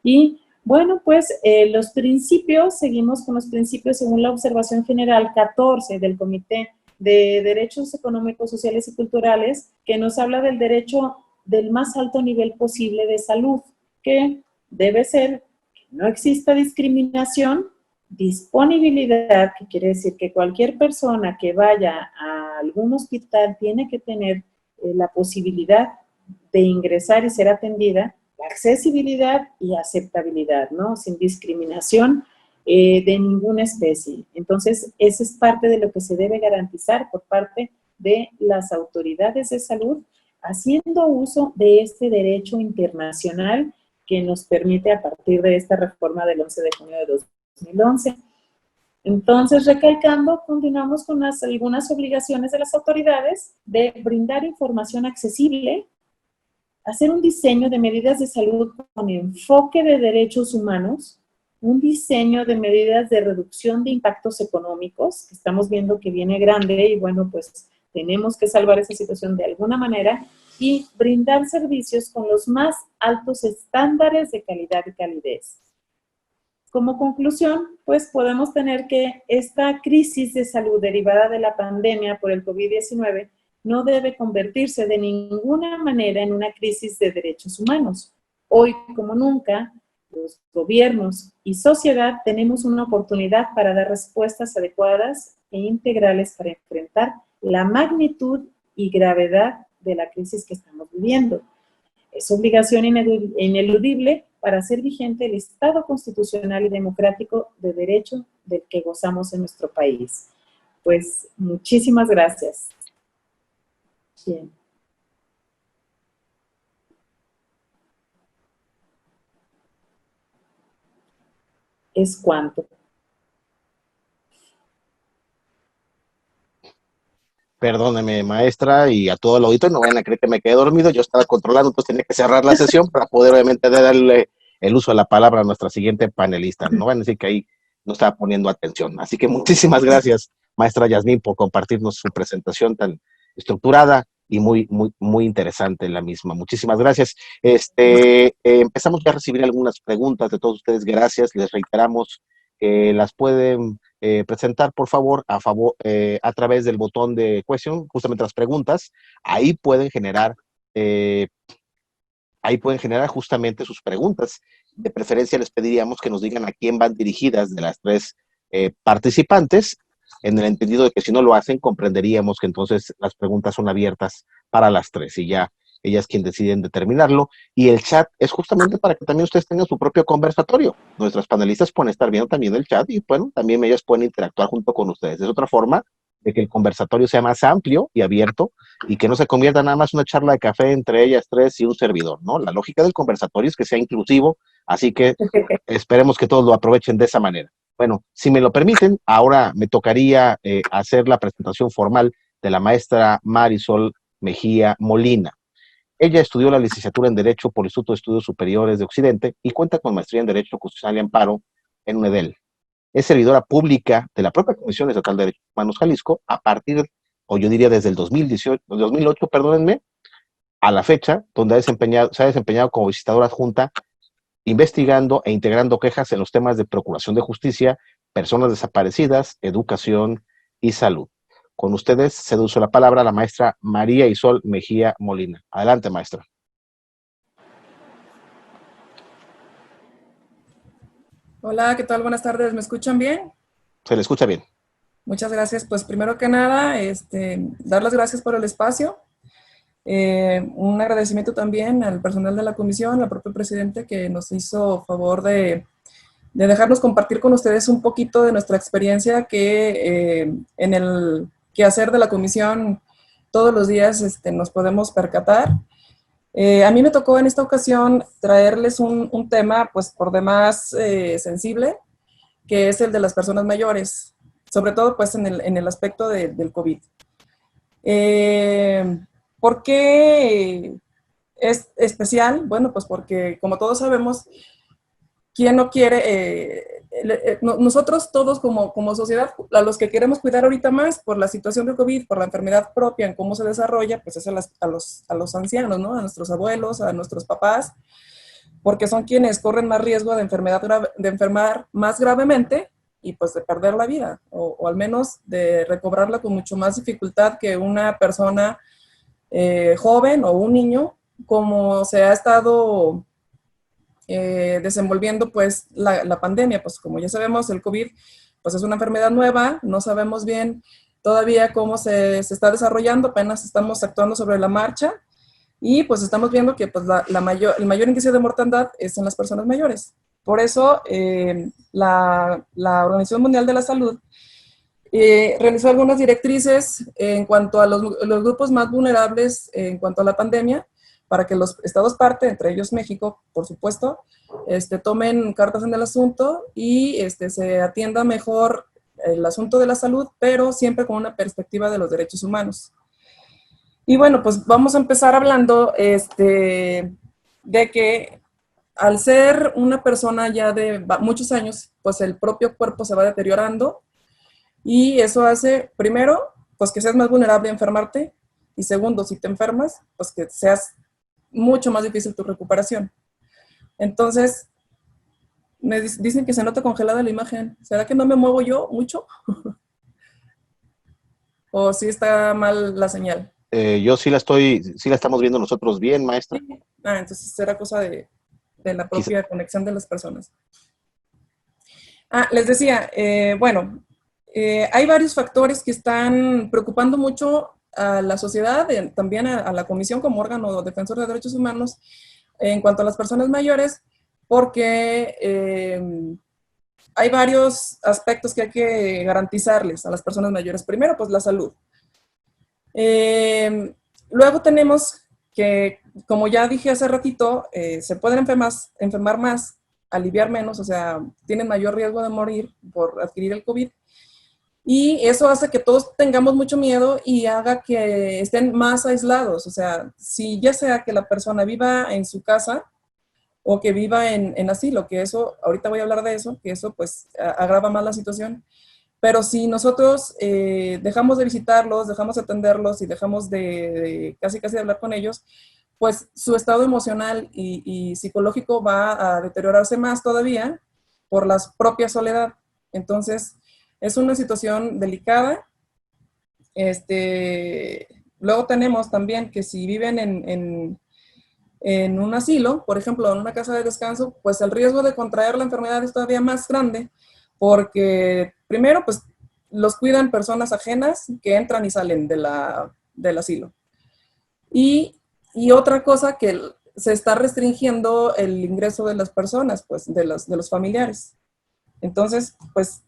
Y bueno, pues los principios, seguimos con los principios según la observación general 14 del Comité de Derechos Económicos, Sociales y Culturales, que nos habla del derecho del más alto nivel posible de salud, que debe ser que no exista discriminación, disponibilidad, que quiere decir que cualquier persona que vaya a algún hospital tiene que tener la posibilidad de ingresar y ser atendida, accesibilidad y aceptabilidad, ¿no? Sin discriminación de ninguna especie. Entonces, esa es parte de lo que se debe garantizar por parte de las autoridades de salud, haciendo uso de este derecho internacional que nos permite a partir de esta reforma del 11 de junio de 2011. Entonces, recalcando, continuamos con algunas obligaciones de las autoridades de brindar información accesible, hacer un diseño de medidas de salud con enfoque de derechos humanos, un diseño de medidas de reducción de impactos económicos, que estamos viendo que viene grande y bueno, pues tenemos que salvar esa situación de alguna manera, y brindar servicios con los más altos estándares de calidad y calidez. Como conclusión, pues podemos tener que esta crisis de salud derivada de la pandemia por el COVID-19 no debe convertirse de ninguna manera en una crisis de derechos humanos. Hoy, como nunca, los gobiernos y sociedad tenemos una oportunidad para dar respuestas adecuadas e integrales para enfrentar la magnitud y gravedad de la crisis que estamos viviendo. Es obligación ineludible para hacer vigente el Estado constitucional y democrático de derecho del que gozamos en nuestro país. Pues muchísimas gracias. Bien. Es cuanto. Perdóneme, maestra, y a todo el auditorio, no vayan a creer que me quedé dormido, yo estaba controlando, entonces tenía que cerrar la sesión para poder obviamente darle el uso de la palabra a nuestra siguiente panelista. No van a decir que ahí no estaba poniendo atención. Así que muchísimas gracias, maestra Yasmín, por compartirnos su presentación tan estructurada y muy interesante en la misma. Muchísimas gracias. Empezamos ya a recibir algunas preguntas de todos ustedes. Gracias, les reiteramos que las pueden presentar, por favor, a través del botón de question, justamente las preguntas. Ahí pueden generar justamente sus preguntas. De preferencia les pediríamos que nos digan a quién van dirigidas de las tres participantes, en el entendido de que si no lo hacen, comprenderíamos que entonces las preguntas son abiertas para las tres y ya ellas quien deciden determinarlo. Y el chat es justamente para que también ustedes tengan su propio conversatorio. Nuestras panelistas pueden estar viendo también el chat y bueno, también ellas pueden interactuar junto con ustedes. Es otra forma de que el conversatorio sea más amplio y abierto y que no se convierta nada más una charla de café entre ellas tres y un servidor, ¿no? La lógica del conversatorio es que sea inclusivo, así que esperemos que todos lo aprovechen de esa manera. Bueno, si me lo permiten, ahora me tocaría hacer la presentación formal de la maestra Marisol Mejía Molina. Ella estudió la licenciatura en Derecho por el Instituto de Estudios Superiores de Occidente y cuenta con maestría en Derecho Constitucional y Amparo en UNEDEL. Es servidora pública de la propia Comisión Estatal de Derechos Humanos Jalisco a partir, o yo diría desde el 2008, perdónenme, a la fecha, donde se ha desempeñado como visitadora adjunta, investigando e integrando quejas en los temas de procuración de justicia, personas desaparecidas, educación y salud. Con ustedes cedo uso la palabra a la maestra María Isol Mejía Molina. Adelante, maestra. Hola, ¿qué tal? Buenas tardes. ¿Me escuchan bien? Se le escucha bien. Muchas gracias. Pues primero que nada, dar las gracias por el espacio. Un agradecimiento también al personal de la comisión, al propio presidente que nos hizo favor de dejarnos compartir con ustedes un poquito de nuestra experiencia que en el quehacer de la comisión todos los días nos podemos percatar. A mí me tocó en esta ocasión traerles un tema, pues por demás sensible, que es el de las personas mayores, sobre todo pues en el aspecto del COVID. ¿Por qué es especial? Bueno, pues porque como todos sabemos, ¿quién no quiere? Nosotros todos como sociedad, a los que queremos cuidar ahorita más por la situación del COVID, por la enfermedad propia, en cómo se desarrolla, pues es a los ancianos, ¿no? A nuestros abuelos, a nuestros papás, porque son quienes corren más riesgo de de enfermar más gravemente y pues de perder la vida, o al menos de recobrarla con mucho más dificultad que una persona joven o un niño, como se ha estado desenvolviendo pues la pandemia. Pues como ya sabemos, el COVID pues es una enfermedad nueva, no sabemos bien todavía cómo se está desarrollando, apenas estamos actuando sobre la marcha y pues estamos viendo que pues el mayor índice de mortandad es en las personas mayores. Por eso la Organización Mundial de la Salud realizó algunas directrices en cuanto a los grupos más vulnerables en cuanto a la pandemia, para que los estados parte, entre ellos México, por supuesto, tomen cartas en el asunto y se atienda mejor el asunto de la salud, pero siempre con una perspectiva de los derechos humanos. Y bueno, pues vamos a empezar hablando de que al ser una persona ya de muchos años, pues el propio cuerpo se va deteriorando y eso hace, primero, pues que seas más vulnerable a enfermarte y segundo, si te enfermas, pues que seas mucho más difícil tu recuperación. Entonces, me dicen que se nota congelada la imagen. ¿Será que no me muevo yo mucho? ¿O sí está mal la señal? Yo sí la estamos viendo nosotros bien, maestra. Sí. Entonces será cosa de la propia conexión de las personas. Les decía, bueno, hay varios factores que están preocupando mucho a la sociedad, también a la Comisión como órgano defensor de derechos humanos en cuanto a las personas mayores, porque hay varios aspectos que hay que garantizarles a las personas mayores. Primero, pues la salud. Luego tenemos que, como ya dije hace ratito, se pueden enfermar más, aliviar menos, o sea, tienen mayor riesgo de morir por adquirir el COVID. Y eso hace que todos tengamos mucho miedo y haga que estén más aislados. O sea, si ya sea que la persona viva en su casa o que viva en asilo, que eso, ahorita voy a hablar de eso, que eso pues agrava más la situación. Pero si nosotros dejamos de visitarlos, dejamos de atenderlos y dejamos de casi de hablar con ellos, pues su estado emocional y psicológico va a deteriorarse más todavía por la propia soledad. Entonces, es una situación delicada. Luego tenemos también que si viven en un asilo, por ejemplo, en una casa de descanso, pues el riesgo de contraer la enfermedad es todavía más grande, porque primero, pues los cuidan personas ajenas que entran y salen del asilo. Y otra cosa que se está restringiendo el ingreso de las personas, pues de los familiares. Entonces, pues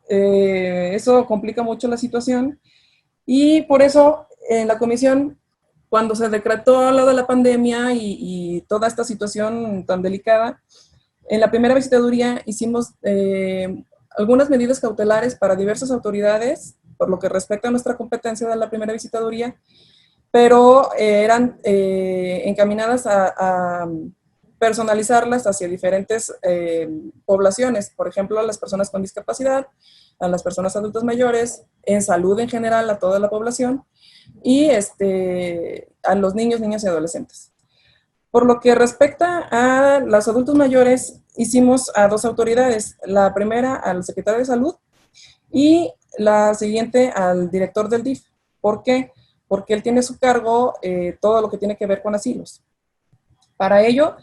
eso complica mucho la situación y por eso en la comisión, cuando se decretó lo de la pandemia y toda esta situación tan delicada, en la primera visitaduría hicimos algunas medidas cautelares para diversas autoridades, por lo que respecta a nuestra competencia de la primera visitaduría, pero eran encaminadas a personalizarlas hacia diferentes poblaciones, por ejemplo, a las personas con discapacidad, a las personas adultas mayores, en salud en general a toda la población y a los niños, niñas y adolescentes. Por lo que respecta a los adultos mayores, hicimos a dos autoridades, la primera al secretario de Salud y la siguiente al director del DIF. ¿Por qué? Porque él tiene a su cargo todo lo que tiene que ver con asilos. Para ello,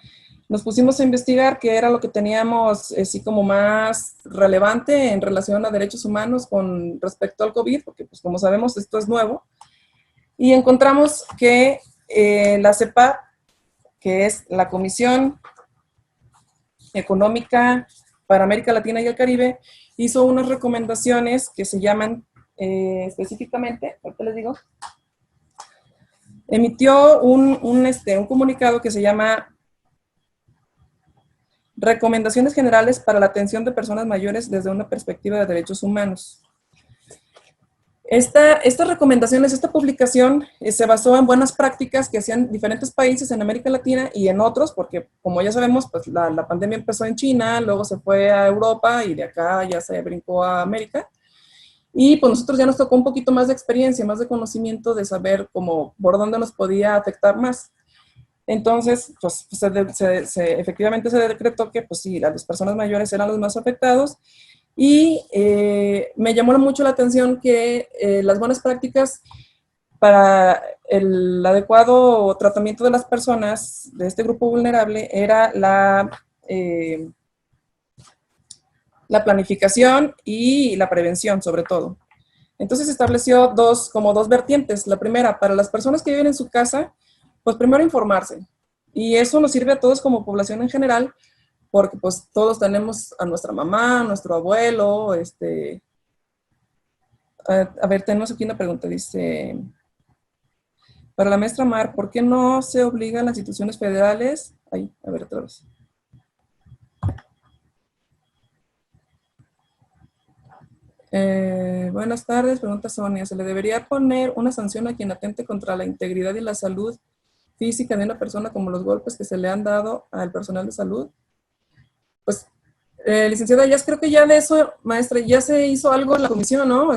nos pusimos a investigar qué era lo que teníamos así como más relevante en relación a derechos humanos con respecto al COVID, porque pues como sabemos esto es nuevo, y encontramos que la CEPAD, que es la Comisión Económica para América Latina y el Caribe, hizo unas recomendaciones que se llaman específicamente, ahorita les digo, emitió un comunicado que se llama Recomendaciones Generales para la Atención de Personas Mayores desde una Perspectiva de Derechos Humanos. Estas recomendaciones, esta publicación se basó en buenas prácticas que hacían diferentes países en América Latina y en otros, porque como ya sabemos, pues la pandemia empezó en China, luego se fue a Europa y de acá ya se brincó a América. Y pues nosotros ya nos tocó un poquito más de experiencia, más de conocimiento, de saber cómo, por dónde nos podía afectar más. Entonces, pues efectivamente se decretó que, pues sí, las personas mayores eran los más afectados. Y me llamó mucho la atención que las buenas prácticas para el adecuado tratamiento de las personas de este grupo vulnerable era la planificación y la prevención, sobre todo. Entonces se estableció como dos vertientes. La primera, para las personas que viven en su casa, pues primero informarse. Y eso nos sirve a todos como población en general, porque pues todos tenemos a nuestra mamá, a nuestro abuelo, a ver, tenemos aquí una pregunta, dice, para la maestra Mar, ¿por qué no se obliga a las instituciones federales? Ay, a ver, otra vez. Buenas tardes, pregunta Sonia, ¿se le debería poner una sanción a quien atente contra la integridad y la salud física de una persona como los golpes que se le han dado al personal de salud? Pues, licenciada, ya creo que ya de eso, maestra, ya se hizo algo en la comisión, ¿no?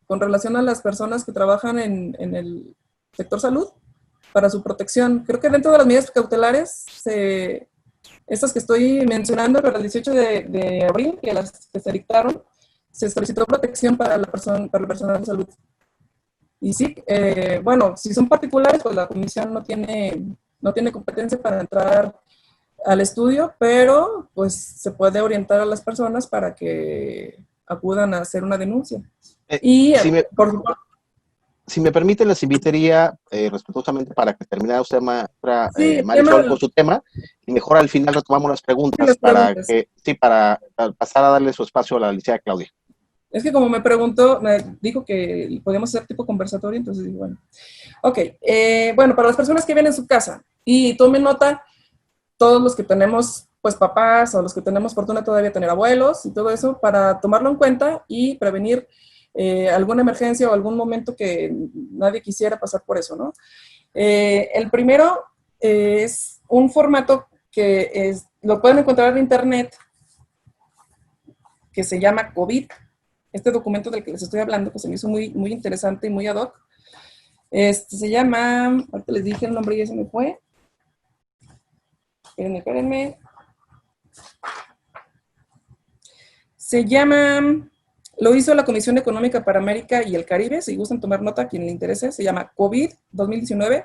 Con relación a las personas que trabajan en el sector salud, para su protección. Creo que dentro de las medidas cautelares, estas que estoy mencionando, para el 18 de abril, que las que se dictaron, se solicitó protección para para el personal de salud. Y sí, bueno, si son particulares, pues la comisión no tiene competencia para entrar al estudio, pero pues se puede orientar a las personas para que acudan a hacer una denuncia. Y por supuesto, si me permite, les invitaría respetuosamente para que terminara usted, maestra sí, Marisol, con su tema, y mejor al final retomamos las preguntas, para pasar a darle su espacio a la licenciada Claudia. Es que como me preguntó, me dijo que podíamos hacer tipo conversatorio, entonces digo, bueno. Ok, bueno, para las personas que vienen en su casa, y tomen nota, todos los que tenemos, pues, papás, o los que tenemos fortuna todavía tener abuelos, y todo eso, para tomarlo en cuenta y prevenir alguna emergencia o algún momento que nadie quisiera pasar por eso, ¿no? El primero es un formato que lo pueden encontrar en internet, que se llama COVID. Este documento del que les estoy hablando, que se me hizo muy, muy interesante y muy ad hoc. Se llama, ahorita les dije el nombre y ya se me fue. Espérenme. Se llama, lo hizo la Comisión Económica para América y el Caribe, si gustan tomar nota, a quien le interese, se llama COVID 2019,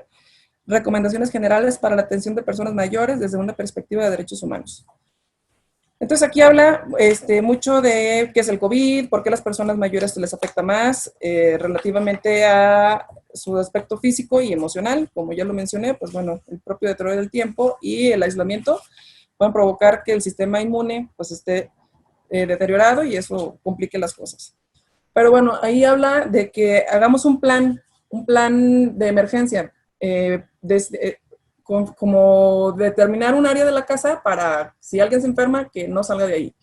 Recomendaciones Generales para la Atención de Personas Mayores desde una Perspectiva de Derechos Humanos. Entonces aquí habla mucho de qué es el COVID, por qué a las personas mayores se les afecta más, relativamente a su aspecto físico y emocional. Como ya lo mencioné, pues bueno, el propio deterioro del tiempo y el aislamiento pueden provocar que el sistema inmune pues esté deteriorado y eso complique las cosas. Pero bueno, ahí habla de que hagamos un plan de emergencia, como determinar un área de la casa para, si alguien se enferma, que no salga de ahí.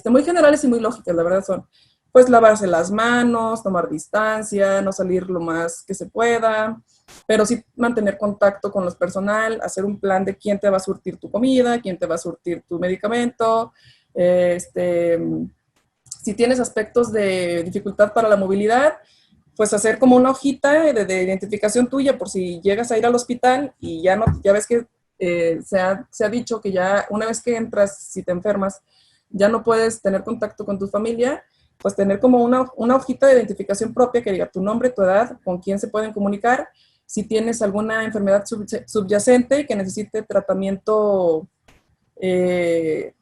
Muy generales y muy lógicas, la verdad son, pues, lavarse las manos, tomar distancia, no salir lo más que se pueda, pero sí mantener contacto con los personal, hacer un plan de quién te va a surtir tu comida, quién te va a surtir tu medicamento, si tienes aspectos de dificultad para la movilidad, pues hacer como una hojita de identificación tuya por si llegas a ir al hospital y ya ves que se ha dicho que ya una vez que entras, si te enfermas, ya no puedes tener contacto con tu familia, pues tener como una hojita de identificación propia que diga tu nombre, tu edad, con quién se pueden comunicar, si tienes alguna enfermedad subyacente que necesite tratamiento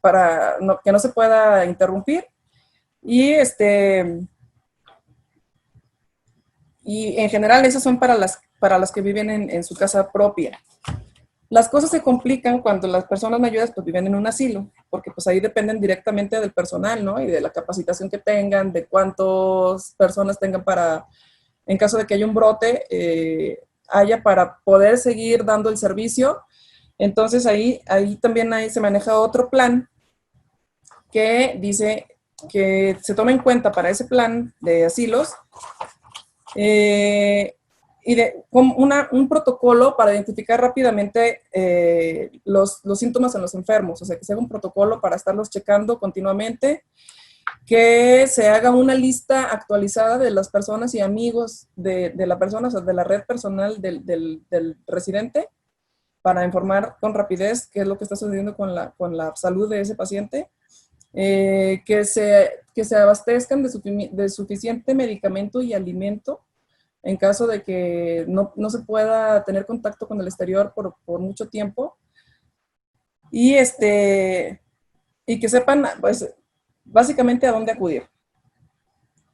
para que no se pueda interrumpir. Y y en general esas son para las que viven en su casa propia. Las cosas se complican cuando las personas mayores pues viven en un asilo, porque pues ahí dependen directamente del personal, ¿no? Y de la capacitación que tengan, de cuántas personas tengan en caso de que haya un brote, haya para poder seguir dando el servicio. Entonces ahí también se maneja otro plan que dice que se toma en cuenta para ese plan de asilos un protocolo para identificar rápidamente los síntomas en los enfermos, o sea, que se haga un protocolo para estarlos checando continuamente, que se haga una lista actualizada de las personas y amigos de la persona, o sea, de la red personal del residente, para informar con rapidez qué es lo que está sucediendo con la salud de ese paciente, que se abastezcan de suficiente medicamento y alimento en caso de que no se pueda tener contacto con el exterior por mucho tiempo, y que sepan, pues, básicamente a dónde acudir.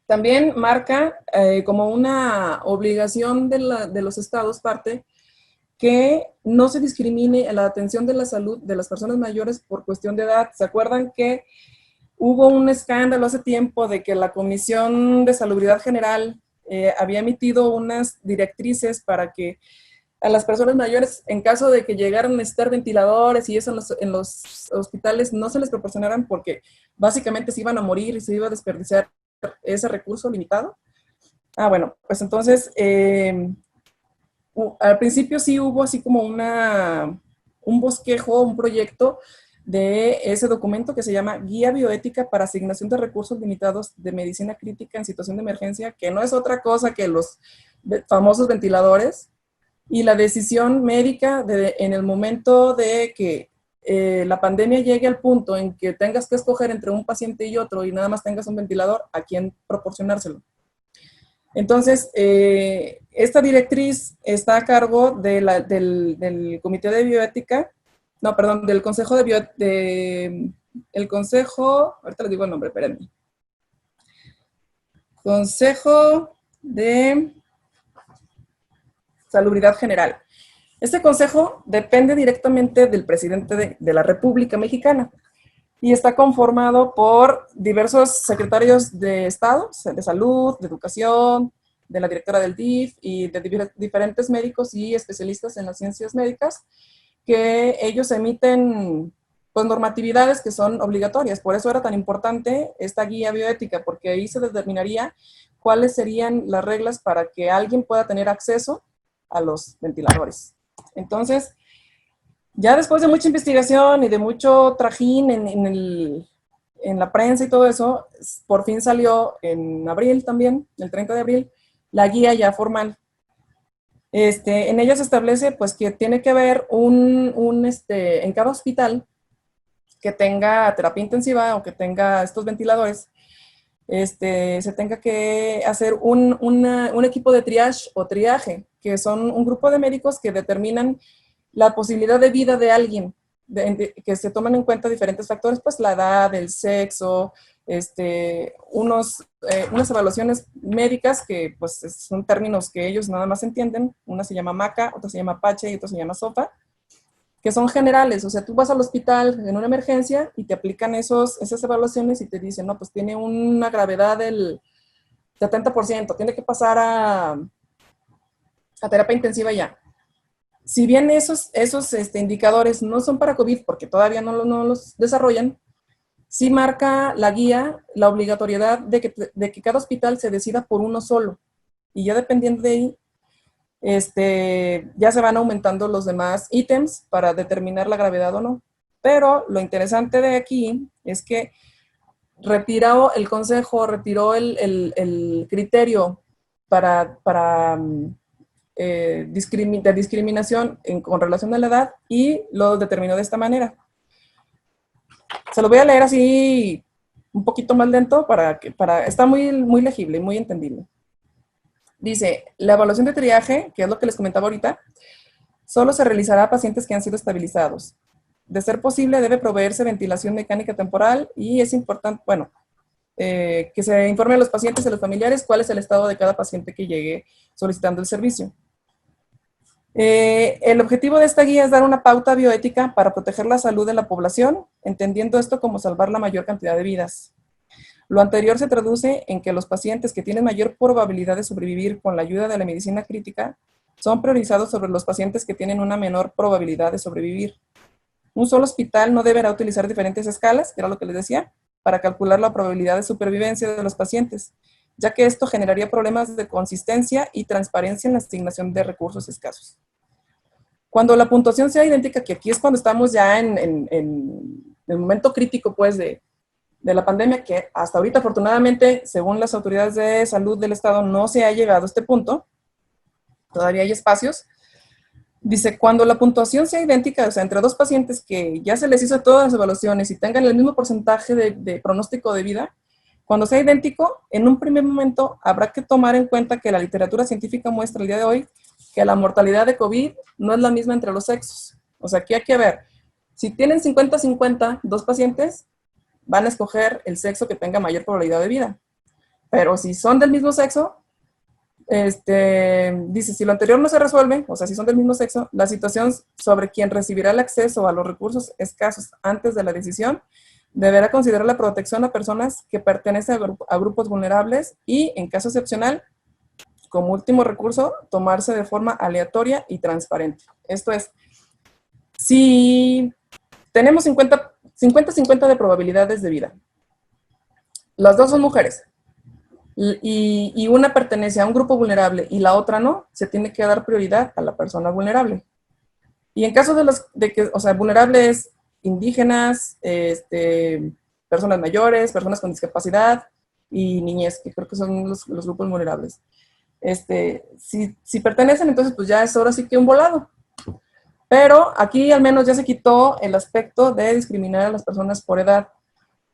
También marca como una obligación de los estados parte que no se discrimine la atención de la salud de las personas mayores por cuestión de edad. ¿Se acuerdan que hubo un escándalo hace tiempo de que la Comisión de Salubridad General había emitido unas directrices para que a las personas mayores, en caso de que llegaran a necesitar ventiladores y eso en los hospitales, no se les proporcionaran porque básicamente se iban a morir y se iba a desperdiciar ese recurso limitado? Bueno, pues entonces, al principio sí hubo así como un bosquejo, un proyecto de ese documento que se llama Guía Bioética para Asignación de Recursos Limitados de Medicina Crítica en Situación de Emergencia, que no es otra cosa que los famosos ventiladores, y la decisión médica en el momento de que la pandemia llegue al punto en que tengas que escoger entre un paciente y otro y nada más tengas un ventilador, ¿a quién proporcionárselo? Entonces, esta directriz está a cargo del Comité de Bioética, no, perdón, del Consejo el Consejo, ahorita les digo el nombre, espérenme. Consejo de Salubridad General. Este consejo depende directamente del presidente de la República Mexicana y está conformado por diversos secretarios de Estado, de Salud, de Educación, de la directora del DIF y de diferentes médicos y especialistas en las ciencias médicas, que ellos emiten pues, normatividades que son obligatorias. Por eso era tan importante esta guía bioética, porque ahí se determinaría cuáles serían las reglas para que alguien pueda tener acceso a los ventiladores. Entonces, ya después de mucha investigación y de mucho trajín en la prensa y todo eso, por fin salió en abril también, el 30 de abril, la guía ya formal. En ella se establece pues que tiene que haber en cada hospital que tenga terapia intensiva o que tenga estos ventiladores, se tenga que hacer un equipo de triage o triaje, que son un grupo de médicos que determinan la posibilidad de vida de alguien, que se toman en cuenta diferentes factores, pues la edad, el sexo, unas evaluaciones médicas que pues son términos que ellos nada más entienden. Una se llama MACA, otra se llama PACHE y otra se llama SOFA, que son generales. O sea, tú vas al hospital en una emergencia y te aplican esas evaluaciones y te dicen, no, pues tiene una gravedad del 70%, tiene que pasar a terapia intensiva ya. Si bien esos indicadores no son para COVID, porque todavía no los desarrollan, sí marca la guía la obligatoriedad de que cada hospital se decida por uno solo. Y ya dependiendo de ahí, ya se van aumentando los demás ítems para determinar la gravedad o no. Pero lo interesante de aquí es que el Consejo retiró el criterio de discriminación con relación a la edad y lo determinó de esta manera. Se lo voy a leer así un poquito más lento está muy, muy legible y muy entendible. Dice, la evaluación de triaje, que es lo que les comentaba ahorita, solo se realizará a pacientes que han sido estabilizados. De ser posible, debe proveerse ventilación mecánica temporal y es importante, que se informe a los pacientes y a los familiares cuál es el estado de cada paciente que llegue solicitando el servicio. El objetivo de esta guía es dar una pauta bioética para proteger la salud de la población, entendiendo esto como salvar la mayor cantidad de vidas. Lo anterior se traduce en que los pacientes que tienen mayor probabilidad de sobrevivir con la ayuda de la medicina crítica son priorizados sobre los pacientes que tienen una menor probabilidad de sobrevivir. Un solo hospital no deberá utilizar diferentes escalas, que era lo que les decía, para calcular la probabilidad de supervivencia de los pacientes, ya que esto generaría problemas de consistencia y transparencia en la asignación de recursos escasos. Cuando la puntuación sea idéntica, que aquí es cuando estamos ya en el momento crítico, pues, de la pandemia, que hasta ahorita, afortunadamente, según las autoridades de salud del estado, no se ha llegado a este punto, todavía hay espacios. Dice, cuando la puntuación sea idéntica, o sea, entre dos pacientes que ya se les hizo todas las evaluaciones y tengan el mismo porcentaje de pronóstico de vida, cuando sea idéntico, en un primer momento habrá que tomar en cuenta que la literatura científica muestra el día de hoy que la mortalidad de COVID no es la misma entre los sexos. O sea, aquí hay que ver, si tienen 50-50 dos pacientes, van a escoger el sexo que tenga mayor probabilidad de vida. Pero si son del mismo sexo, dice, si lo anterior no se resuelve, o sea, si son del mismo sexo, la situación sobre quien recibirá el acceso a los recursos escasos antes de la decisión deberá considerar la protección a personas que pertenecen a grupos vulnerables y, en caso excepcional, como último recurso, tomarse de forma aleatoria y transparente. Esto es, si tenemos 50-50 de probabilidades de vida, las dos son mujeres, y una pertenece a un grupo vulnerable y la otra no, se tiene que dar prioridad a la persona vulnerable. Y en caso de que, o sea, vulnerables indígenas, personas mayores, personas con discapacidad y niñez, que creo que son los grupos vulnerables. Si pertenecen, entonces pues ya es ahora sí que un volado. Pero aquí al menos ya se quitó el aspecto de discriminar a las personas por edad.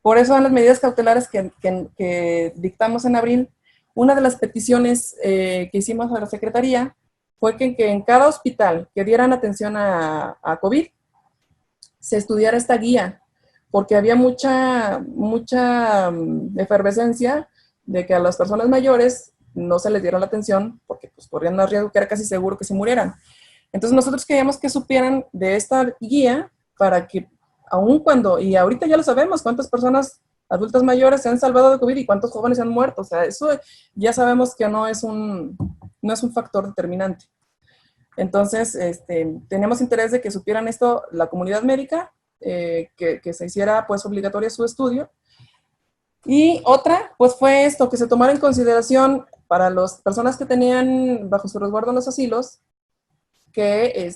Por eso en las medidas cautelares que dictamos en abril, una de las peticiones que hicimos a la Secretaría fue que en cada hospital que dieran atención a COVID, se estudiara esta guía, porque había mucha efervescencia de que a las personas mayores no se les diera la atención porque pues, corrían más riesgo, que era casi seguro que se murieran. Entonces nosotros queríamos que supieran de esta guía para que aun cuando, y ahorita ya lo sabemos, cuántas personas adultas mayores se han salvado de COVID y cuántos jóvenes se han muerto. O sea, eso ya sabemos que no es un factor determinante. Entonces, tenemos interés de que supieran esto la comunidad médica, que se hiciera pues obligatoria su estudio. Y otra, pues fue esto, que se tomara en consideración para las personas que tenían bajo su resguardo en los asilos, que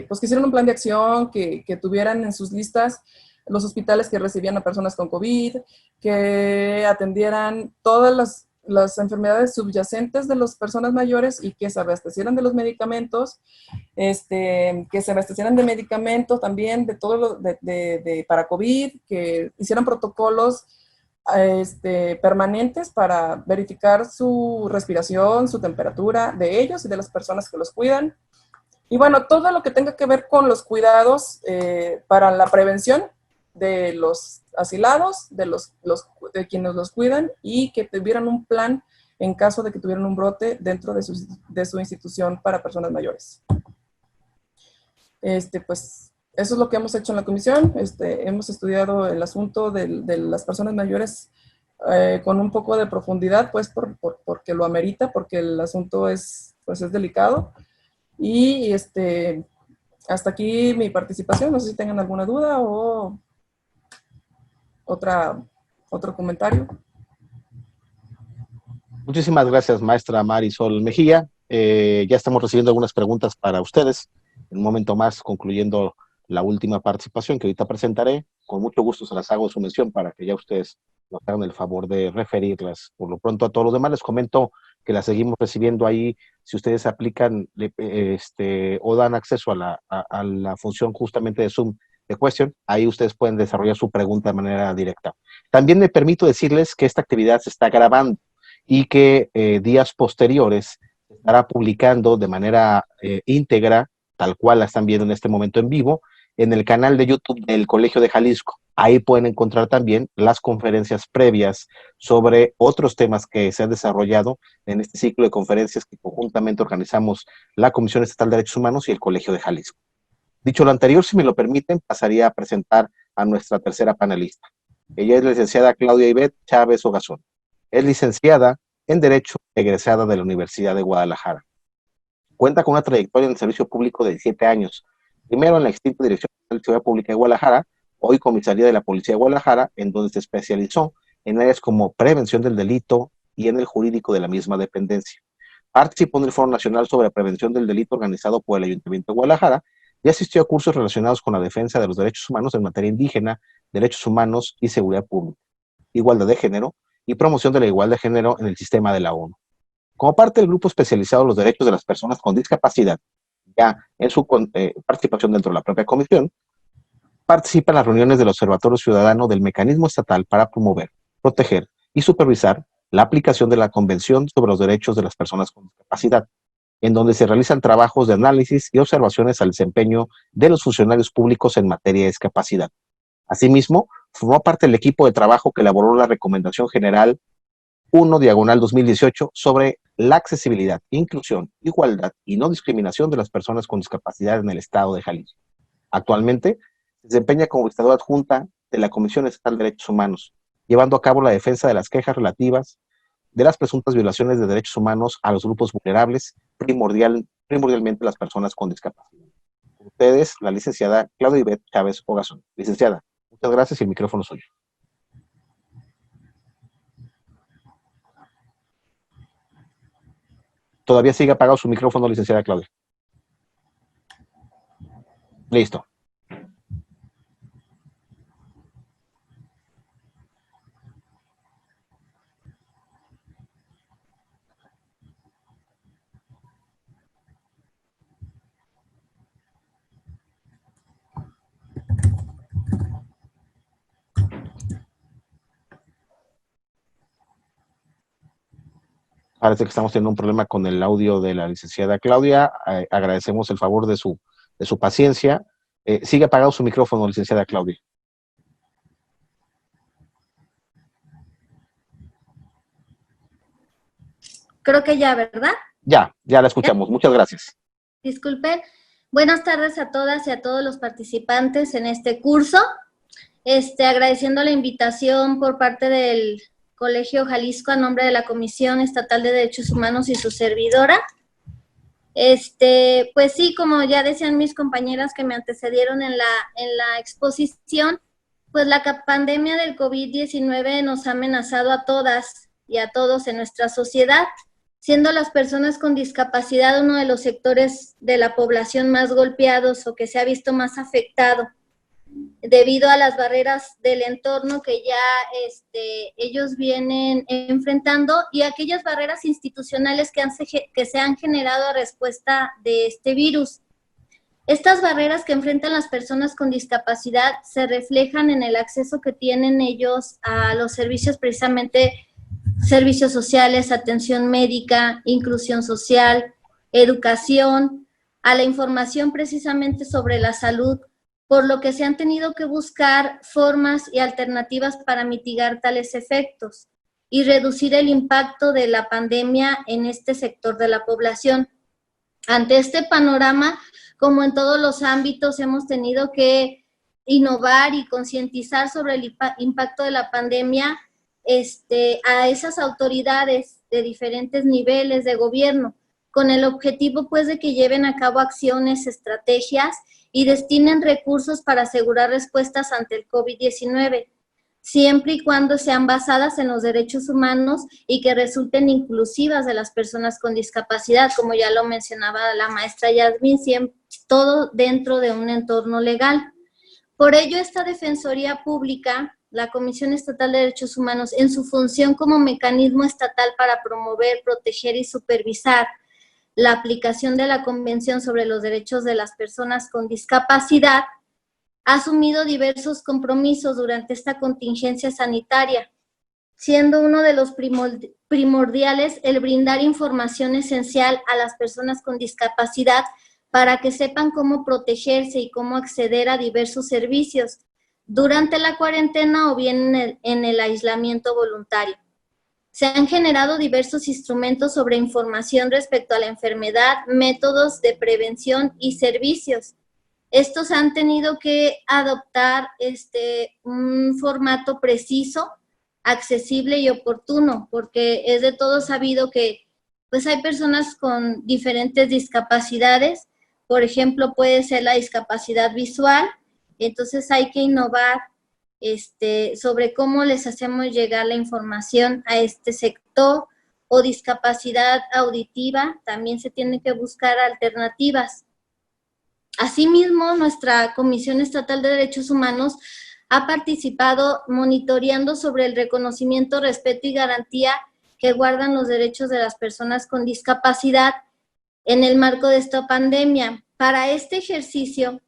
pues que hicieran un plan de acción, que tuvieran en sus listas los hospitales que recibían a personas con COVID, que atendieran todas las enfermedades subyacentes de las personas mayores y que se abastecieran de los medicamentos, que se abastecieran de medicamentos también, de todo para COVID, que hicieran protocolos permanentes para verificar su respiración, su temperatura de ellos y de las personas que los cuidan. Y bueno, todo lo que tenga que ver con los cuidados para la prevención de los asilados, de quienes los cuidan y que tuvieran un plan en caso de que tuvieran un brote dentro de su institución para personas mayores. Pues eso es lo que hemos hecho en la comisión. Hemos estudiado el asunto de las personas mayores con un poco de profundidad, pues porque lo amerita, porque el asunto es delicado. Y hasta aquí mi participación. No sé si tengan alguna duda o otro comentario. Muchísimas gracias, maestra Marisol Mejía. Ya estamos recibiendo algunas preguntas para ustedes. En un momento más, concluyendo la última participación que ahorita presentaré, con mucho gusto se las hago su mención para que ya ustedes nos hagan el favor de referirlas. Por lo pronto, a todos los demás les comento que las seguimos recibiendo ahí. Si ustedes aplican o dan acceso a la función justamente de Zoom de Question, ahí ustedes pueden desarrollar su pregunta de manera directa. También me permito decirles que esta actividad se está grabando y que días posteriores se estará publicando de manera íntegra, tal cual la están viendo en este momento en vivo, en el canal de YouTube del Colegio de Jalisco. Ahí pueden encontrar también las conferencias previas sobre otros temas que se han desarrollado en este ciclo de conferencias que conjuntamente organizamos la Comisión Estatal de Derechos Humanos y el Colegio de Jalisco. Dicho lo anterior, si me lo permiten, pasaría a presentar a nuestra tercera panelista. Ella es la licenciada Claudia Ivette Chávez Ogazón. Es licenciada en Derecho, egresada de la Universidad de Guadalajara. Cuenta con una trayectoria en el servicio público de 17 años, primero en la extinta Dirección de Seguridad Pública de Guadalajara, hoy Comisaría de la Policía de Guadalajara, en donde se especializó en áreas como prevención del delito y en el jurídico de la misma dependencia. Participó en el Foro Nacional sobre Prevención del Delito organizado por el Ayuntamiento de Guadalajara y asistió a cursos relacionados con la defensa de los derechos humanos en materia indígena, derechos humanos y seguridad pública, igualdad de género y promoción de la igualdad de género en el sistema de la ONU. Como parte del grupo especializado en los derechos de las personas con discapacidad, ya en su participación dentro de la propia comisión, participa en las reuniones del Observatorio Ciudadano del Mecanismo Estatal para promover, proteger y supervisar la aplicación de la Convención sobre los Derechos de las Personas con Discapacidad, en donde se realizan trabajos de análisis y observaciones al desempeño de los funcionarios públicos en materia de discapacidad. Asimismo, formó parte del equipo de trabajo que elaboró la Recomendación General 1/2018 sobre la accesibilidad, inclusión, igualdad y no discriminación de las personas con discapacidad en el estado de Jalisco. Actualmente se desempeña como visitadora adjunta de la Comisión Estatal de Derechos Humanos, llevando a cabo la defensa de las quejas relativas de las presuntas violaciones de derechos humanos a los grupos vulnerables, primordialmente las personas con discapacidad. Con ustedes, la licenciada Claudia Ivette Chávez Ogazón. Licenciada, muchas gracias y el micrófono es suyo. Todavía sigue apagado su micrófono, licenciada Claudia. Listo. Parece que estamos teniendo un problema con el audio de la licenciada Claudia. Agradecemos el favor de su paciencia. Sigue apagado su micrófono, licenciada Claudia. Creo que ya, ¿verdad? Ya la escuchamos. Muchas gracias. Disculpen. Buenas tardes a todas y a todos los participantes en este curso. Agradeciendo la invitación por parte del Colegio Jalisco a nombre de la Comisión Estatal de Derechos Humanos y su servidora. Pues sí, como ya decían mis compañeras que me antecedieron en la exposición, pues la pandemia del COVID-19 nos ha amenazado a todas y a todos en nuestra sociedad, siendo las personas con discapacidad uno de los sectores de la población más golpeados o que se ha visto más afectado debido a las barreras del entorno que ya ellos vienen enfrentando y aquellas barreras institucionales que se han generado a respuesta de este virus. Estas barreras que enfrentan las personas con discapacidad se reflejan en el acceso que tienen ellos a los servicios, precisamente servicios sociales, atención médica, inclusión social, educación, a la información precisamente sobre la salud, por lo que se han tenido que buscar formas y alternativas para mitigar tales efectos y reducir el impacto de la pandemia en este sector de la población. Ante este panorama, como en todos los ámbitos, hemos tenido que innovar y concientizar sobre el impacto de la pandemia a esas autoridades de diferentes niveles de gobierno, con el objetivo pues de que lleven a cabo acciones, estrategias y destinen recursos para asegurar respuestas ante el COVID-19, siempre y cuando sean basadas en los derechos humanos y que resulten inclusivas de las personas con discapacidad, como ya lo mencionaba la maestra Yasmín, todo dentro de un entorno legal. Por ello, esta Defensoría Pública, la Comisión Estatal de Derechos Humanos, en su función como mecanismo estatal para promover, proteger y supervisar la aplicación de la Convención sobre los Derechos de las Personas con Discapacidad, ha asumido diversos compromisos durante esta contingencia sanitaria, siendo uno de los primordiales el brindar información esencial a las personas con discapacidad para que sepan cómo protegerse y cómo acceder a diversos servicios durante la cuarentena o bien en el aislamiento voluntario. Se han generado diversos instrumentos sobre información respecto a la enfermedad, métodos de prevención y servicios. Estos han tenido que adoptar un formato preciso, accesible y oportuno, porque es de todo sabido que pues hay personas con diferentes discapacidades. Por ejemplo, puede ser la discapacidad visual, entonces hay que innovar sobre cómo les hacemos llegar la información a este sector, o discapacidad auditiva, también se tienen que buscar alternativas. Asimismo, nuestra Comisión Estatal de Derechos Humanos ha participado monitoreando sobre el reconocimiento, respeto y garantía que guardan los derechos de las personas con discapacidad en el marco de esta pandemia. Para este ejercicio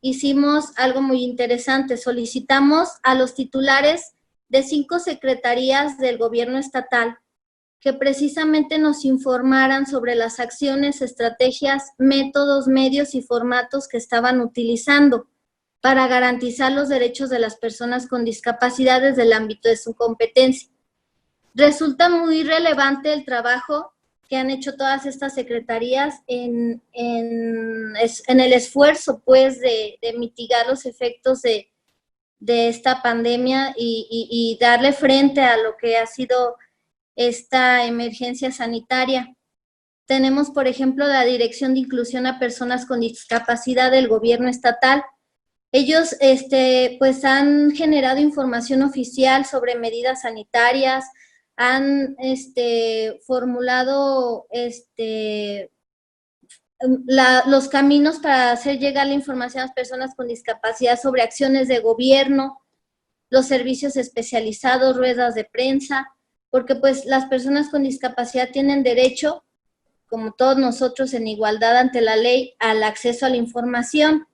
hicimos algo muy interesante. Solicitamos a los titulares de 5 secretarías del gobierno estatal que precisamente nos informaran sobre las acciones, estrategias, métodos, medios y formatos que estaban utilizando para garantizar los derechos de las personas con discapacidad desde el ámbito de su competencia. Resulta muy relevante el trabajo que han hecho todas estas secretarías en el esfuerzo, pues, de mitigar los efectos de esta pandemia y darle frente a lo que ha sido esta emergencia sanitaria. Tenemos, por ejemplo, la Dirección de Inclusión a Personas con Discapacidad del Gobierno Estatal. Ellos, pues, han generado información oficial sobre medidas sanitarias, han formulado los caminos para hacer llegar la información a las personas con discapacidad sobre acciones de gobierno, los servicios especializados, ruedas de prensa, porque pues las personas con discapacidad tienen derecho, como todos nosotros en igualdad ante la ley, al acceso a la información.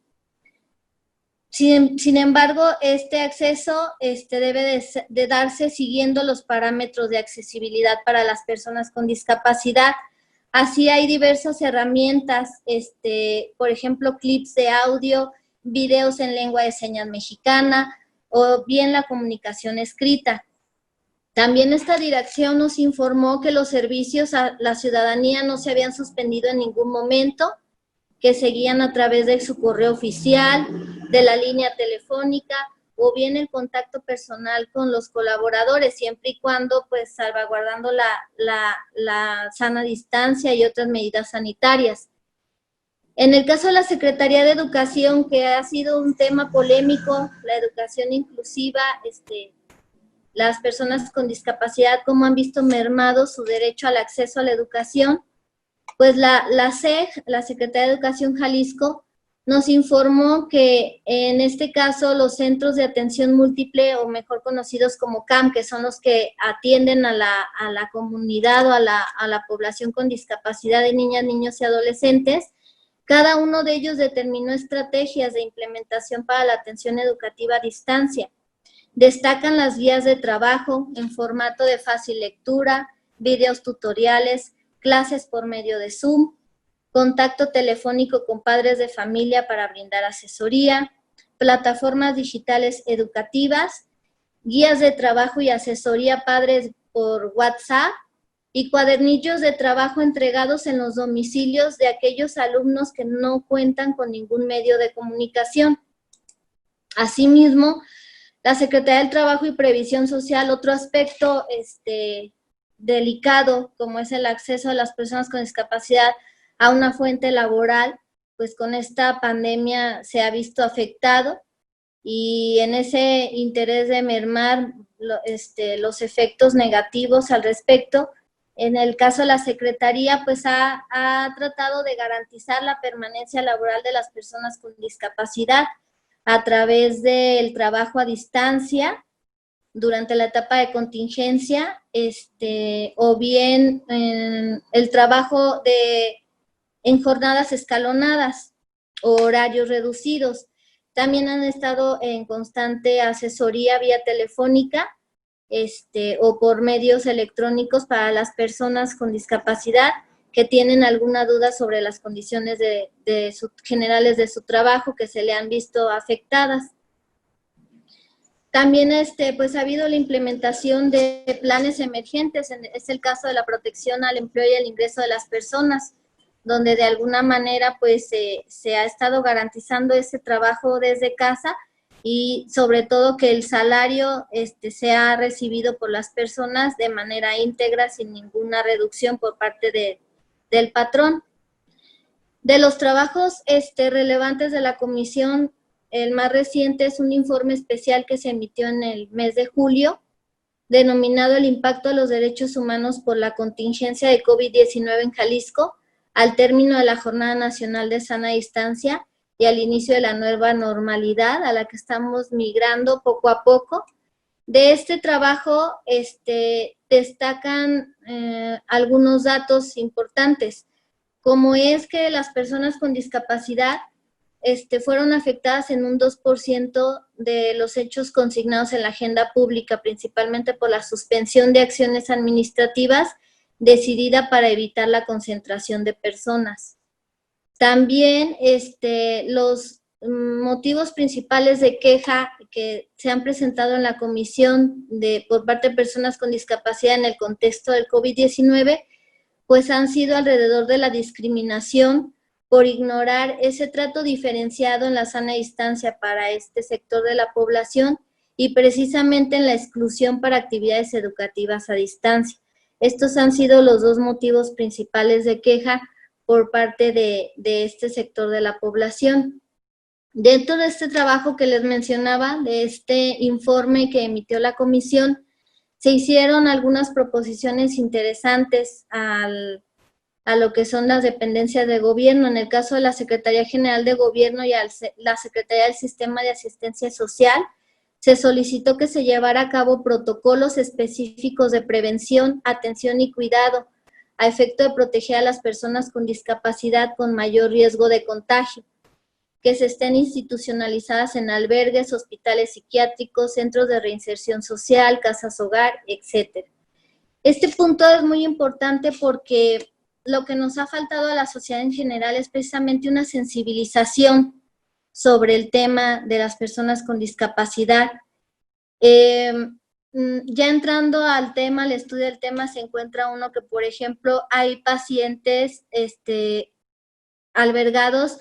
Sin embargo, este acceso debe de darse siguiendo los parámetros de accesibilidad para las personas con discapacidad. Así hay diversas herramientas, por ejemplo, clips de audio, videos en lengua de señas mexicana, o bien la comunicación escrita. También esta dirección nos informó que los servicios a la ciudadanía no se habían suspendido en ningún momento, que seguían a través de su correo oficial, de la línea telefónica, o bien el contacto personal con los colaboradores, siempre y cuando, pues, salvaguardando la sana distancia y otras medidas sanitarias. En el caso de la Secretaría de Educación, que ha sido un tema polémico, la educación inclusiva, las personas con discapacidad, cómo han visto mermado su derecho al acceso a la educación, pues la SEJ, la Secretaría de Educación Jalisco, nos informó que en este caso los centros de atención múltiple, o mejor conocidos como CAM, que son los que atienden a la comunidad o a la población con discapacidad de niñas, niños y adolescentes, cada uno de ellos determinó estrategias de implementación para la atención educativa a distancia. Destacan las guías de trabajo en formato de fácil lectura, videos tutoriales, clases por medio de Zoom, contacto telefónico con padres de familia para brindar asesoría, plataformas digitales educativas, guías de trabajo y asesoría a padres por WhatsApp, y cuadernillos de trabajo entregados en los domicilios de aquellos alumnos que no cuentan con ningún medio de comunicación. Asimismo, la Secretaría del Trabajo y Previsión Social, otro aspecto delicado, como es el acceso de las personas con discapacidad a una fuente laboral, pues con esta pandemia se ha visto afectado, y en ese interés de mermar los efectos negativos al respecto, en el caso de la Secretaría, pues ha tratado de garantizar la permanencia laboral de las personas con discapacidad a través del trabajo a distancia durante la etapa de contingencia, o bien el trabajo en jornadas escalonadas o horarios reducidos. También han estado en constante asesoría vía telefónica o por medios electrónicos para las personas con discapacidad que tienen alguna duda sobre las condiciones generales de su trabajo, que se le han visto afectadas. También pues ha habido la implementación de planes emergentes, es el caso de la protección al empleo y el ingreso de las personas, donde de alguna manera pues se ha estado garantizando ese trabajo desde casa, y sobre todo que el salario sea recibido por las personas de manera íntegra, sin ninguna reducción por parte del patrón. De los trabajos relevantes de la comisión, el más reciente es un informe especial que se emitió en el mes de julio, denominado El impacto de los derechos humanos por la contingencia de COVID-19 en Jalisco, al término de la Jornada Nacional de Sana Distancia y al inicio de la nueva normalidad a la que estamos migrando poco a poco. De este trabajo destacan algunos datos importantes, como es que las personas con discapacidad fueron afectadas en un 2% de los hechos consignados en la agenda pública, principalmente por la suspensión de acciones administrativas decidida para evitar la concentración de personas. También los motivos principales de queja que se han presentado en la comisión por parte de personas con discapacidad en el contexto del COVID-19, pues han sido alrededor de la discriminación por ignorar ese trato diferenciado en la sana distancia para este sector de la población y precisamente en la exclusión para actividades educativas a distancia. Estos han sido los dos motivos principales de queja por parte de este sector de la población. Dentro de este trabajo que les mencionaba, de este informe que emitió la comisión, se hicieron algunas proposiciones interesantes a lo que son las dependencias de gobierno. En el caso de la Secretaría General de Gobierno y la Secretaría del Sistema de Asistencia Social, se solicitó que se llevara a cabo protocolos específicos de prevención, atención y cuidado a efecto de proteger a las personas con discapacidad con mayor riesgo de contagio, que se estén institucionalizadas en albergues, hospitales psiquiátricos, centros de reinserción social, casas hogar, etc. Este punto es muy importante porque lo que nos ha faltado a la sociedad en general es precisamente una sensibilización sobre el tema de las personas con discapacidad. Ya entrando al tema, al estudio del tema, se encuentra uno que, por ejemplo, hay pacientes albergados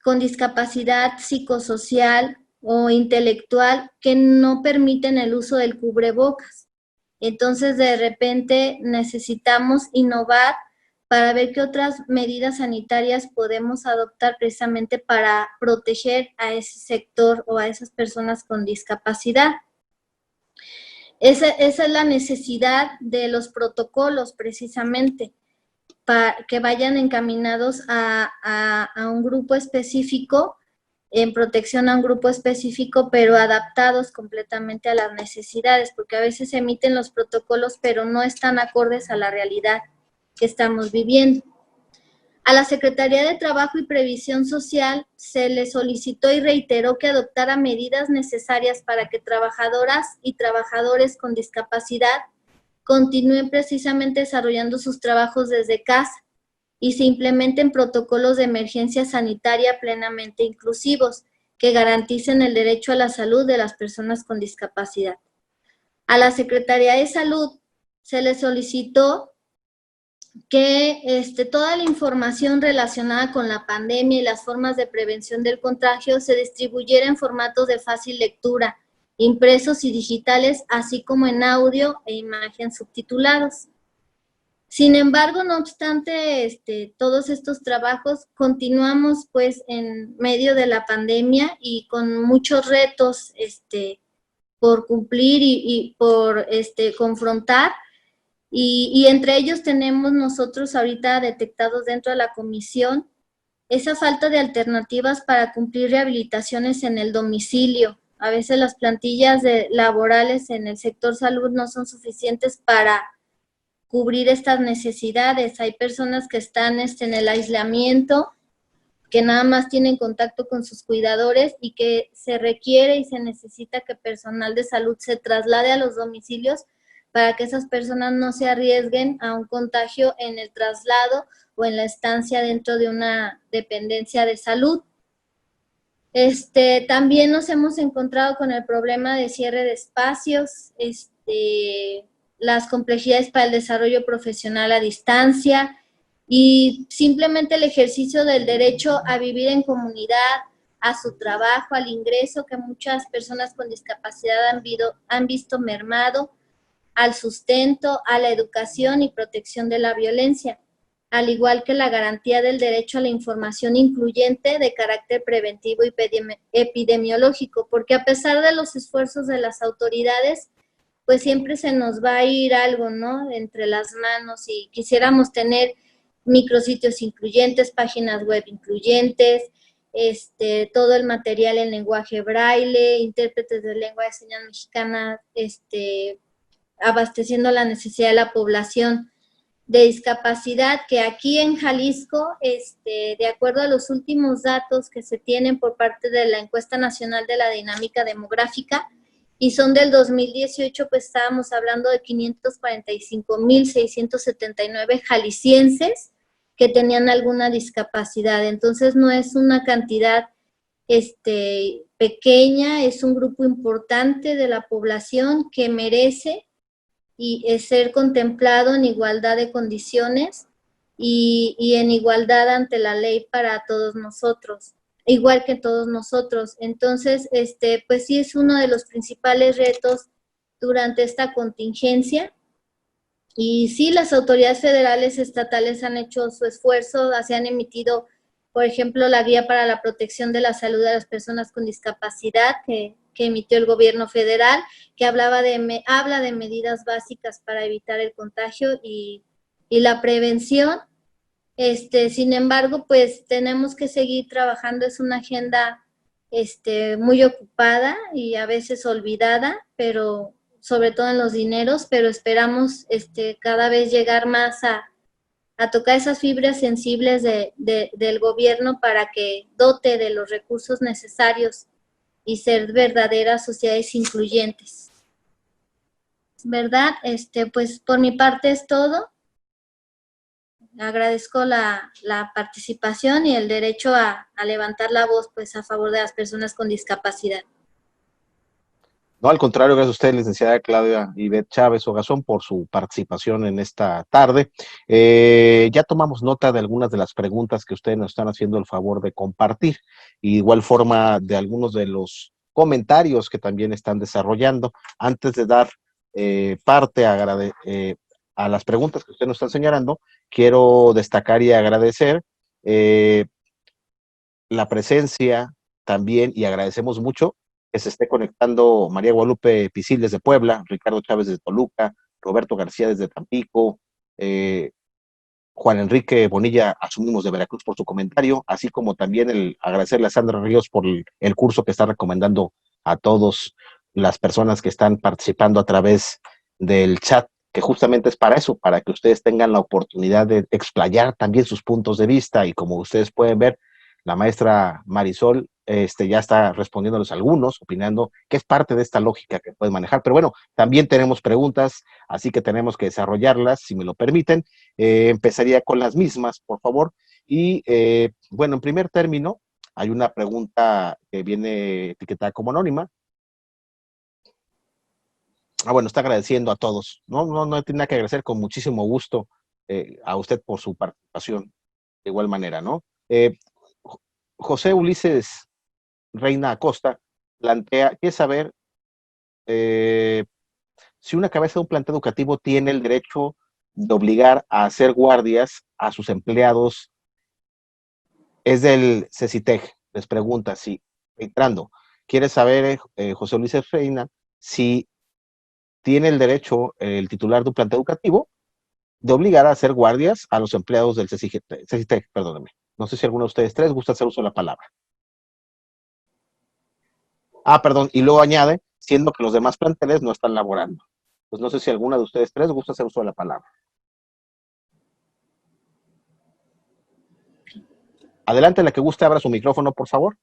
con discapacidad psicosocial o intelectual que no permiten el uso del cubrebocas. Entonces, de repente, necesitamos innovar para ver qué otras medidas sanitarias podemos adoptar precisamente para proteger a ese sector o a esas personas con discapacidad. Esa es la necesidad de los protocolos, precisamente, para que vayan encaminados a un grupo específico, en protección a un grupo específico, pero adaptados completamente a las necesidades, porque a veces se emiten los protocolos, pero no están acordes a la realidad que estamos viviendo. A la Secretaría de Trabajo y Previsión Social se le solicitó y reiteró que adoptara medidas necesarias para que trabajadoras y trabajadores con discapacidad continúen precisamente desarrollando sus trabajos desde casa y se implementen protocolos de emergencia sanitaria plenamente inclusivos que garanticen el derecho a la salud de las personas con discapacidad. A la Secretaría de Salud se le solicitó que toda la información relacionada con la pandemia y las formas de prevención del contagio se distribuyera en formatos de fácil lectura, impresos y digitales, así como en audio e imagen subtitulados. Sin embargo, no obstante todos estos trabajos, continuamos pues en medio de la pandemia y con muchos retos por cumplir y por confrontar. Y entre ellos tenemos nosotros ahorita detectados dentro de la comisión esa falta de alternativas para cumplir rehabilitaciones en el domicilio. A veces las plantillas laborales en el sector salud no son suficientes para cubrir estas necesidades. Hay personas que están en el aislamiento, que nada más tienen contacto con sus cuidadores y que se requiere y se necesita que personal de salud se traslade a los domicilios para que esas personas no se arriesguen a un contagio en el traslado o en la estancia dentro de una dependencia de salud. También nos hemos encontrado con el problema de cierre de espacios, las complejidades para el desarrollo profesional a distancia y simplemente el ejercicio del derecho a vivir en comunidad, a su trabajo, al ingreso que muchas personas con discapacidad han visto mermado, al sustento, a la educación y protección de la violencia, al igual que la garantía del derecho a la información incluyente de carácter preventivo y epidemiológico, porque a pesar de los esfuerzos de las autoridades, pues siempre se nos va a ir algo, ¿no?, entre las manos, y quisiéramos tener micrositios incluyentes, páginas web incluyentes, todo el material en lenguaje braille, intérpretes de lengua de señas mexicana, abasteciendo la necesidad de la población de discapacidad, que aquí en Jalisco, de acuerdo a los últimos datos que se tienen por parte de la Encuesta Nacional de la Dinámica Demográfica, y son del 2018, pues estábamos hablando de 545,679 jaliscienses que tenían alguna discapacidad. Entonces no es una cantidad pequeña, es un grupo importante de la población que merece y es ser contemplado en igualdad de condiciones y en igualdad ante la ley para todos nosotros, igual que todos nosotros. Entonces, pues sí es uno de los principales retos durante esta contingencia. Y sí, las autoridades federales, estatales han hecho su esfuerzo, se han emitido, por ejemplo, la Guía para la Protección de la Salud de las Personas con Discapacidad, que emitió el gobierno federal, que habla de medidas básicas para evitar el contagio y la prevención. Sin embargo, pues tenemos que seguir trabajando, es una agenda muy ocupada y a veces olvidada, pero sobre todo en los dineros, pero esperamos cada vez llegar más a tocar esas fibras sensibles del gobierno para que dote de los recursos necesarios y ser verdaderas sociedades incluyentes. ¿Verdad? Pues por mi parte es todo. Agradezco la participación y el derecho a levantar la voz, pues, a favor de las personas con discapacidad. No, al contrario, gracias a usted, licenciada Claudia Ivette Chávez Ogazón, por su participación en esta tarde. Ya tomamos nota de algunas de las preguntas que ustedes nos están haciendo el favor de compartir, y de igual forma de algunos de los comentarios que también están desarrollando. Antes de dar parte a las preguntas que ustedes nos están señalando, quiero destacar y agradecer la presencia también, y agradecemos mucho que se esté conectando María Guadalupe Pisil desde Puebla, Ricardo Chávez desde Toluca, Roberto García desde Tampico, Juan Enrique Bonilla, asumimos de Veracruz, por su comentario, así como también agradecerle a Sandra Ríos por el curso que está recomendando a todas las personas que están participando a través del chat, que justamente es para eso, para que ustedes tengan la oportunidad de explayar también sus puntos de vista, y como ustedes pueden ver, la maestra Marisol ya está respondiéndoles algunos, opinando que es parte de esta lógica que pueden manejar. Pero bueno, también tenemos preguntas, así que tenemos que desarrollarlas, si me lo permiten. Empezaría con las mismas, por favor. Y bueno, en primer término, hay una pregunta que viene etiquetada como anónima. Bueno, está agradeciendo a todos. No tiene nada que agradecer, con muchísimo gusto a usted por su participación, de igual manera, ¿no? José Ulises Reina Acosta quiere saber si una cabeza de un plantel educativo tiene el derecho de obligar a hacer guardias a sus empleados. Es del CECITEG, les pregunta, si entrando, quiere saber José Ulises Reina si tiene el derecho el titular de un plantel educativo de obligar a hacer guardias a los empleados del CECITEG, perdónenme. No sé si alguno de ustedes tres gusta hacer uso de la palabra. Perdón, y luego añade, siendo que los demás planteles no están laborando. Pues no sé si alguna de ustedes tres gusta hacer uso de la palabra. Adelante, la que guste, abra su micrófono, por favor.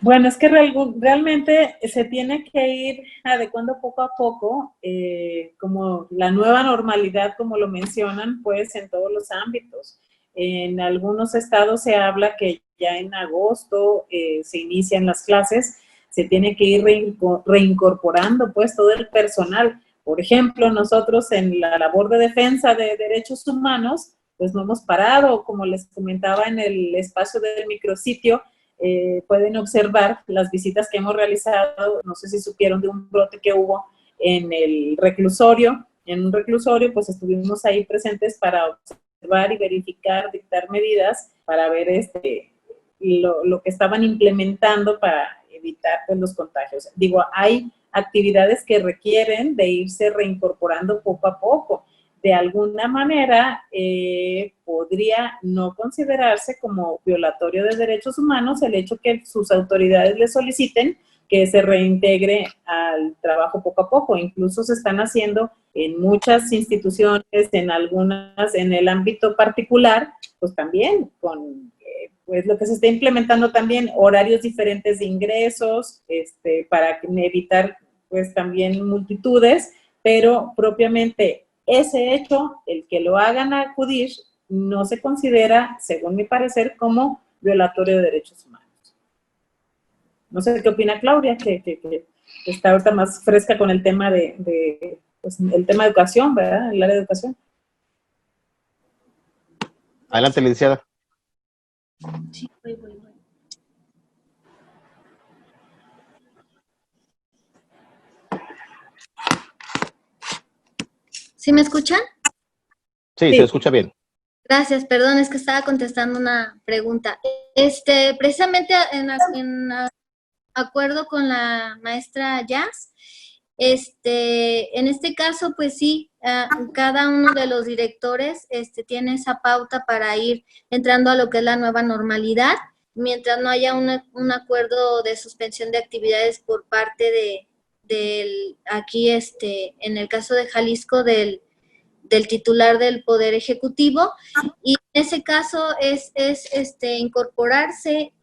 Bueno, es que realmente se tiene que ir adecuando poco a poco, como la nueva normalidad, como lo mencionan, pues en todos los ámbitos. En algunos estados se habla que ya en agosto se inician las clases, se tiene que ir reincorporando pues todo el personal. Por ejemplo, nosotros en la labor de defensa de derechos humanos, pues no hemos parado. Como les comentaba en el espacio del micrositio, pueden observar las visitas que hemos realizado. No sé si supieron de un brote que hubo en el reclusorio. En un reclusorio, pues estuvimos ahí presentes para observar y verificar, dictar medidas para ver lo que estaban implementando para evitar pues, los contagios. Digo, hay actividades que requieren de irse reincorporando poco a poco. De alguna manera, podría no considerarse como violatorio de derechos humanos el hecho que sus autoridades le soliciten que se reintegre al trabajo poco a poco. Incluso se están haciendo en muchas instituciones, en algunas, en el ámbito particular, pues también con pues lo que se está implementando también, horarios diferentes de ingresos, para evitar pues también multitudes, pero propiamente ese hecho, el que lo hagan acudir, no se considera, según mi parecer, como violatorio de derechos humanos. No sé qué opina Claudia, que está ahorita más fresca con el tema pues, el tema de educación, ¿verdad? El área de educación. Adelante, licenciada. Sí, voy. ¿Sí me escuchan? Sí, Sí. se escucha bien. Gracias, perdón, es que estaba contestando una pregunta. Precisamente en acuerdo con la maestra Jazz, en este caso, pues sí, cada uno de los directores tiene esa pauta para ir entrando a lo que es la nueva normalidad, mientras no haya un acuerdo de suspensión de actividades por parte aquí, en el caso de Jalisco, del titular del Poder Ejecutivo, y en ese caso es incorporarse,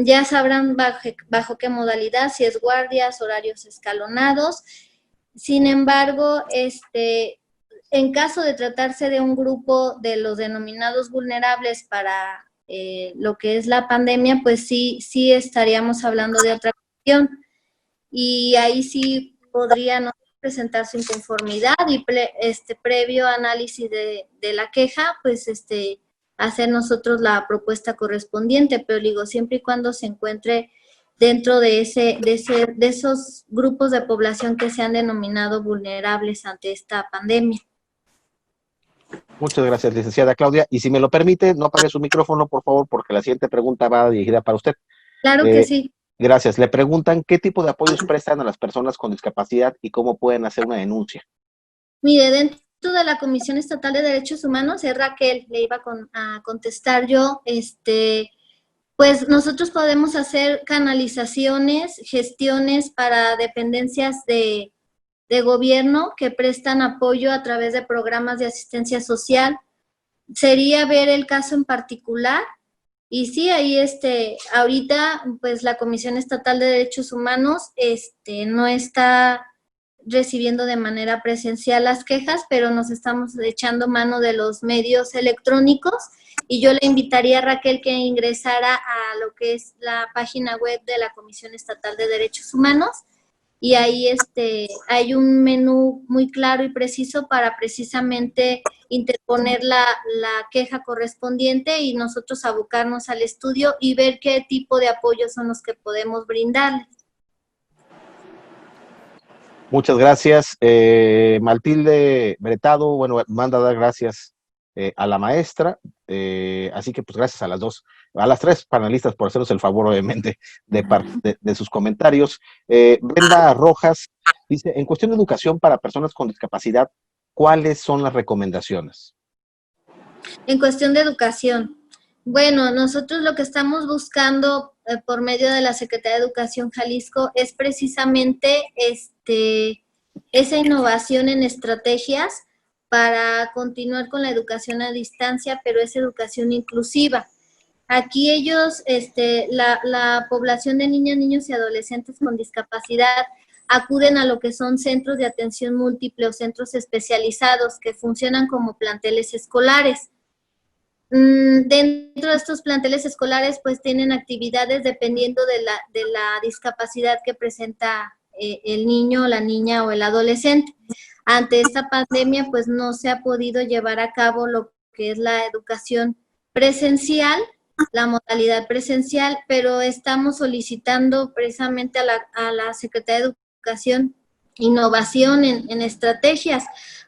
ya sabrán bajo qué modalidad, si es guardias, horarios escalonados. Sin embargo, en caso de tratarse de un grupo de los denominados vulnerables para lo que es la pandemia, pues sí estaríamos hablando de otra cuestión, y ahí sí podría no presentar su inconformidad y previo análisis de la queja, pues hacer nosotros la propuesta correspondiente, pero digo, siempre y cuando se encuentre dentro de esos grupos de población que se han denominado vulnerables ante esta pandemia. Muchas gracias, licenciada Claudia. Y si me lo permite, no apague su micrófono, por favor, porque la siguiente pregunta va dirigida para usted. Claro que sí. Gracias. Le preguntan qué tipo de apoyos prestan a las personas con discapacidad y cómo pueden hacer una denuncia. Mire, dentro de la Comisión Estatal de Derechos Humanos, es Raquel, le iba a contestar yo, pues nosotros podemos hacer canalizaciones, gestiones para dependencias de gobierno que prestan apoyo a través de programas de asistencia social. Sería ver el caso en particular. Y sí, ahí ahorita pues la Comisión Estatal de Derechos Humanos no está recibiendo de manera presencial las quejas, pero nos estamos echando mano de los medios electrónicos, y yo le invitaría a Raquel que ingresara a lo que es la página web de la Comisión Estatal de Derechos Humanos, y ahí hay un menú muy claro y preciso para precisamente interponer la queja correspondiente y nosotros abocarnos al estudio y ver qué tipo de apoyos son los que podemos brindarles. Muchas gracias. Matilde Bretado, bueno, manda a dar gracias a la maestra, así que pues gracias a las tres panelistas por hacernos el favor, obviamente, de sus comentarios. Brenda Rojas dice, en cuestión de educación para personas con discapacidad, ¿cuáles son las recomendaciones? En cuestión de educación, bueno, nosotros lo que estamos buscando por medio de la Secretaría de Educación Jalisco es precisamente esa innovación en estrategias para continuar con la educación a distancia, pero es educación inclusiva. Aquí ellos, la población de niñas, niños y adolescentes con discapacidad acuden a lo que son centros de atención múltiple o centros especializados que funcionan como planteles escolares. Dentro de estos planteles escolares, pues tienen actividades dependiendo de la discapacidad que presenta el niño, la niña o el adolescente. ante esta pandemia pues no se ha podido llevar a cabo lo que es la educación presencial, la modalidad presencial, pero estamos solicitando precisamente a la Secretaría de Educación innovación en estrategias.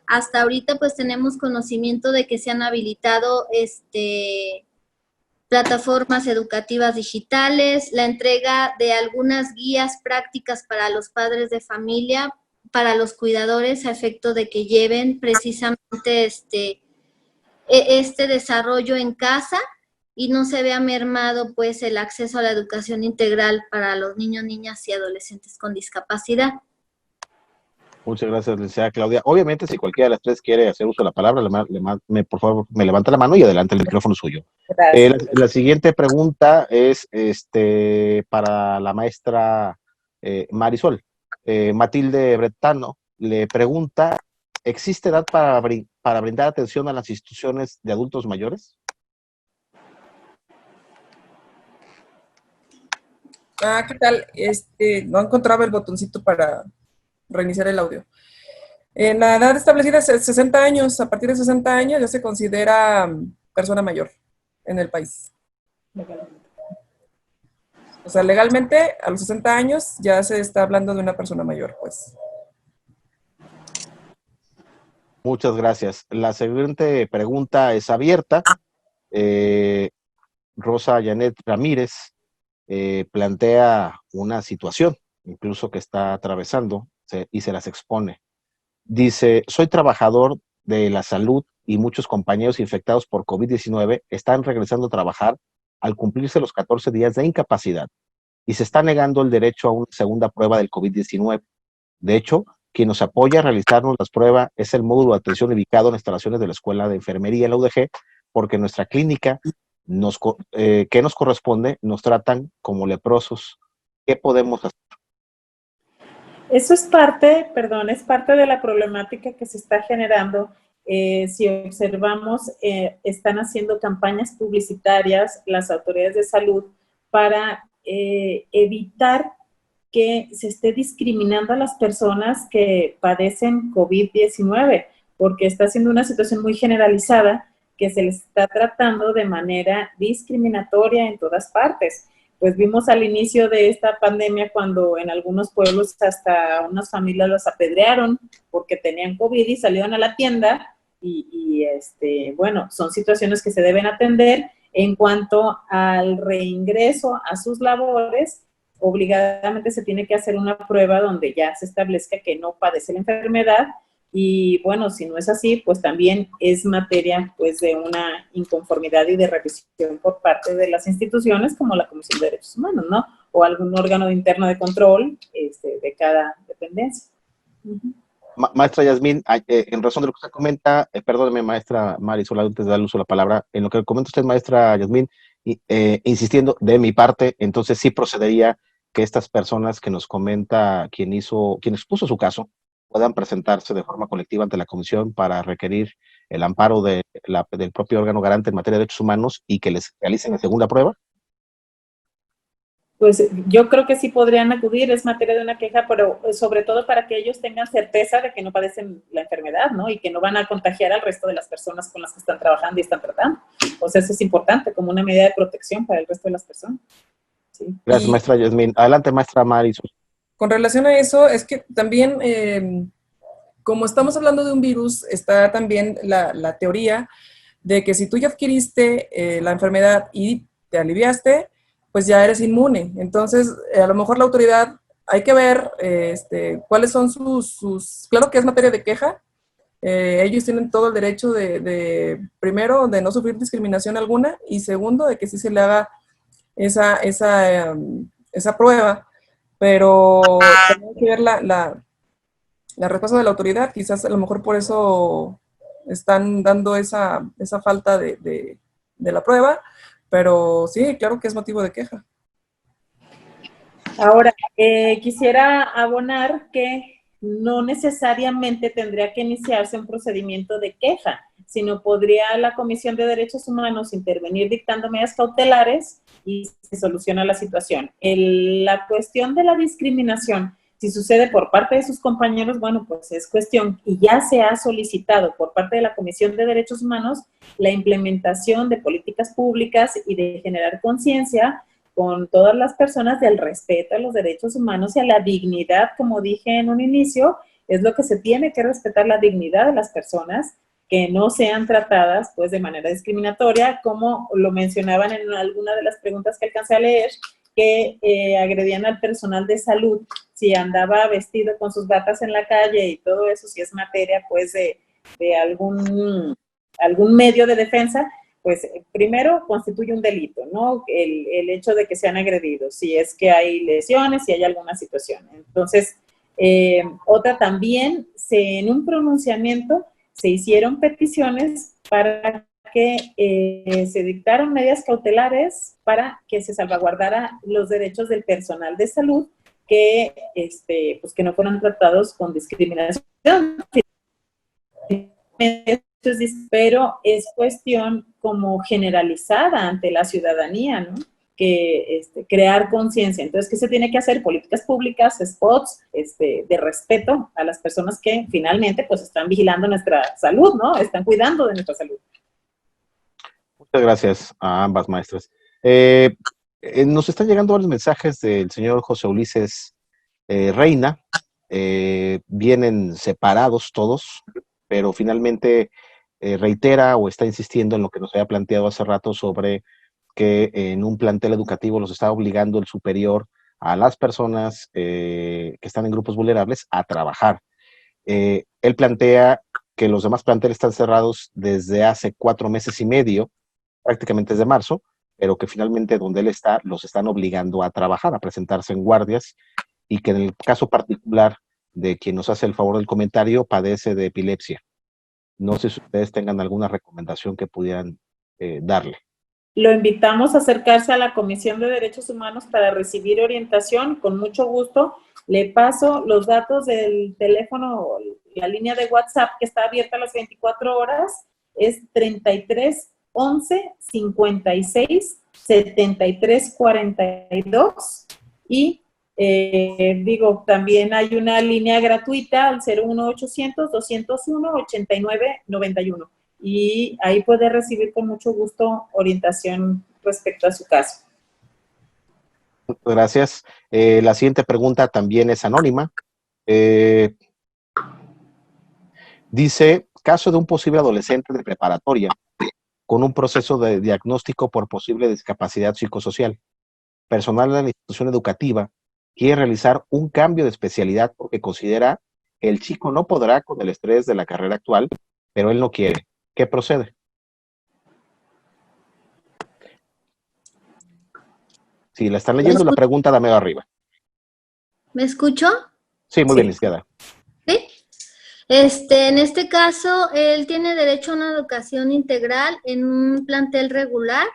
Hasta ahorita pues tenemos conocimiento de que se han habilitado plataformas educativas digitales, la entrega de algunas guías prácticas para los padres de familia, para los cuidadores, a efecto de que lleven precisamente este desarrollo en casa y no se vea mermado pues el acceso a la educación integral para los niños, niñas y adolescentes con discapacidad. Muchas gracias, licenciada Claudia. Obviamente, si cualquiera de las tres quiere hacer uso de la palabra, por favor, me levanta la mano y adelante, el micrófono suyo. La siguiente pregunta es para la maestra Marisol. Matilde Bretano le pregunta, ¿existe edad para brindar atención a las instituciones de adultos mayores? ¿Qué tal? No encontraba el botoncito para reiniciar el audio. La edad establecida es 60 años. A partir de 60 años ya se considera persona mayor en el país. O sea, legalmente a los 60 años ya se está hablando de una persona mayor, pues. Muchas gracias. La siguiente pregunta es abierta. Rosa Janet Ramírez plantea una situación, incluso que está atravesando, y se las expone. Dice, soy trabajador de la salud y muchos compañeros infectados por COVID-19 están regresando a trabajar al cumplirse los 14 días de incapacidad y se está negando el derecho a una segunda prueba del COVID-19. De hecho, quien nos apoya a realizarnos las pruebas es el módulo de atención ubicado en instalaciones de la Escuela de Enfermería en la UDG, porque nuestra clínica que nos corresponde nos tratan como leprosos. ¿Qué podemos hacer? Eso es parte de la problemática que se está generando. Si observamos, están haciendo campañas publicitarias las autoridades de salud para evitar que se esté discriminando a las personas que padecen COVID-19, porque está siendo una situación muy generalizada que se les está tratando de manera discriminatoria en todas partes. Pues vimos al inicio de esta pandemia cuando en algunos pueblos hasta unas familias los apedrearon porque tenían COVID y salieron a la tienda y bueno, son situaciones que se deben atender. En cuanto al reingreso a sus labores, obligadamente se tiene que hacer una prueba donde ya se establezca que no padece la enfermedad. Y bueno, si no es así, pues también es materia pues de una inconformidad y de revisión por parte de las instituciones como la Comisión de Derechos Humanos, ¿no? O algún órgano interno de control de cada dependencia. Maestra Yasmín, en razón de lo que usted comenta, perdóneme, maestra Marisol, antes de darle uso a la palabra, en lo que comenta usted, maestra Yasmín, insistiendo de mi parte, entonces sí procedería que estas personas que nos comenta quien expuso su caso, puedan presentarse de forma colectiva ante la comisión para requerir el amparo del propio órgano garante en materia de derechos humanos y que les realicen la segunda prueba? Pues yo creo que sí podrían acudir, es materia de una queja, pero sobre todo para que ellos tengan certeza de que no padecen la enfermedad, ¿no? Y que no van a contagiar al resto de las personas con las que están trabajando y están tratando. O sea, eso es importante como una medida de protección para el resto de las personas. Sí. Gracias, maestra Yasmín. Adelante, maestra Marisol. Con relación a eso, es que también, como estamos hablando de un virus, está también la teoría de que si tú ya adquiriste la enfermedad y te aliviaste, pues ya eres inmune. Entonces, a lo mejor la autoridad, hay que ver cuáles son sus... Claro que es materia de queja. Ellos tienen todo el derecho primero, de no sufrir discriminación alguna, y segundo, de que sí se le haga esa prueba. Pero tenemos que ver la respuesta de la autoridad. Quizás a lo mejor por eso están dando esa falta de la prueba, pero sí, claro que es motivo de queja. Ahora, quisiera abonar que no necesariamente tendría que iniciarse un procedimiento de queja, sino podría la Comisión de Derechos Humanos intervenir dictando medidas cautelares y se soluciona la situación. La cuestión de la discriminación Si sucede por parte de sus compañeros, bueno, pues es cuestión, y ya se ha solicitado por parte de la Comisión de Derechos Humanos la implementación de políticas públicas y de generar conciencia con todas las personas del respeto a los derechos humanos y a la dignidad, como dije en un inicio, es lo que se tiene que respetar, la dignidad de las personas, que no sean tratadas pues de manera discriminatoria, como lo mencionaban en alguna de las preguntas que alcancé a leer, que agredían al personal de salud si andaba vestido con sus batas en la calle y todo eso, si es materia pues de algún medio de defensa, pues primero constituye un delito, ¿no? El hecho de que sean agredidos, si es que hay lesiones, si hay alguna situación. Entonces, otra también, en un pronunciamiento se hicieron peticiones para que se dictaron medidas cautelares para que se salvaguardara los derechos del personal de salud que, pues que no fueran tratados con discriminación. Pero es cuestión como generalizada ante la ciudadanía, ¿no? Que crear conciencia. Entonces, ¿qué se tiene que hacer? Políticas públicas, spots, de respeto a las personas que finalmente pues están vigilando nuestra salud, ¿no? Están cuidando de nuestra salud. Muchas gracias a ambas maestras. Nos están llegando varios mensajes del señor José Ulises Reina. Vienen separados todos, pero finalmente reitera o está insistiendo en lo que nos había planteado hace rato sobre que en un plantel educativo los está obligando el superior a las personas que están en grupos vulnerables a trabajar. Él plantea que los demás planteles están cerrados desde hace 4 meses y medio, prácticamente desde marzo, pero que finalmente donde él está, los están obligando a trabajar, a presentarse en guardias, y que en el caso particular de quien nos hace el favor del comentario, padece de epilepsia. No sé si ustedes tengan alguna recomendación que pudieran darle. Lo invitamos a acercarse a la Comisión de Derechos Humanos para recibir orientación. Con mucho gusto le paso los datos del teléfono, la línea de WhatsApp que está abierta a las 24 horas, es 33 11 56 73 42 y también hay una línea gratuita al 01800 201 89 91 y ahí puede recibir con mucho gusto orientación respecto a su caso. Gracias. La siguiente pregunta también es anónima. Dice, caso de un posible adolescente de preparatoria con un proceso de diagnóstico por posible discapacidad psicosocial. Personal de la institución educativa quiere realizar un cambio de especialidad porque considera que el chico no podrá con el estrés de la carrera actual, pero él no quiere. ¿Qué procede? Si la están leyendo la pregunta, dame arriba. ¿Me escucho? Sí, muy bien, licenciada. ¿Sí? En este caso, él tiene derecho a una educación integral en un plantel regular.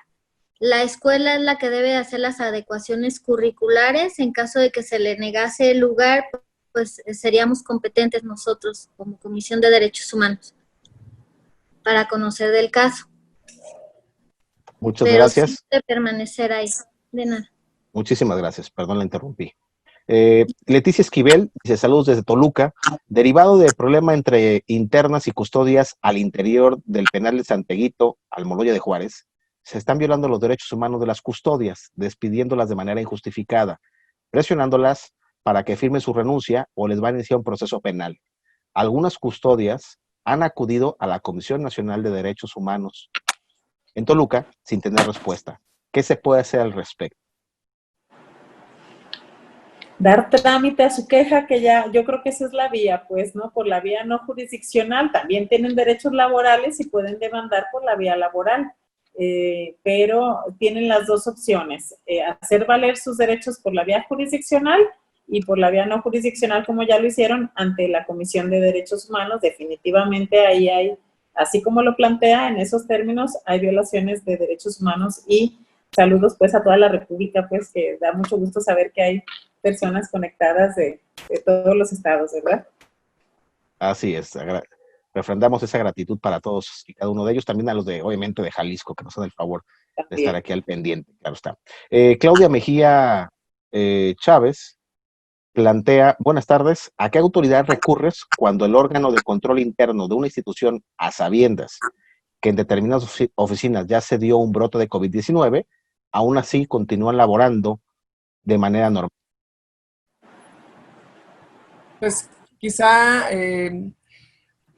La escuela es la que debe hacer las adecuaciones curriculares. En caso de que se le negase el lugar, pues seríamos competentes nosotros como Comisión de Derechos Humanos para conocer del caso. Muchas gracias. Sí debe permanecer ahí. De nada. Muchísimas gracias. Perdón, la interrumpí. Leticia Esquivel dice, saludos desde Toluca. Derivado del problema entre internas y custodias al interior del penal de Santeguito, Almoloya de Juárez, se están violando los derechos humanos de las custodias, despidiéndolas de manera injustificada, presionándolas para que firmen su renuncia o les va a iniciar un proceso penal. Algunas custodias han acudido a la Comisión Nacional de Derechos Humanos en Toluca sin tener respuesta. ¿Qué se puede hacer al respecto? Dar trámite a su queja, que ya, yo creo que esa es la vía, pues, ¿no? Por la vía no jurisdiccional, también tienen derechos laborales y pueden demandar por la vía laboral, pero tienen las dos opciones, hacer valer sus derechos por la vía jurisdiccional y por la vía no jurisdiccional, como ya lo hicieron ante la Comisión de Derechos Humanos. Definitivamente ahí hay, así como lo plantea en esos términos, hay violaciones de derechos humanos y saludos pues a toda la República, pues que da mucho gusto saber que hay personas conectadas de todos los estados, ¿verdad? Así es, refrendamos esa gratitud para todos y cada uno de ellos, también a los de, obviamente, de Jalisco, que nos hacen el favor de estar aquí al pendiente, claro está. Claudia Mejía Chávez plantea, buenas tardes, ¿a qué autoridad recurres cuando el órgano de control interno de una institución, a sabiendas que en determinadas oficinas ya se dio un brote de COVID-19, aún así continúan laborando de manera normal? Pues quizá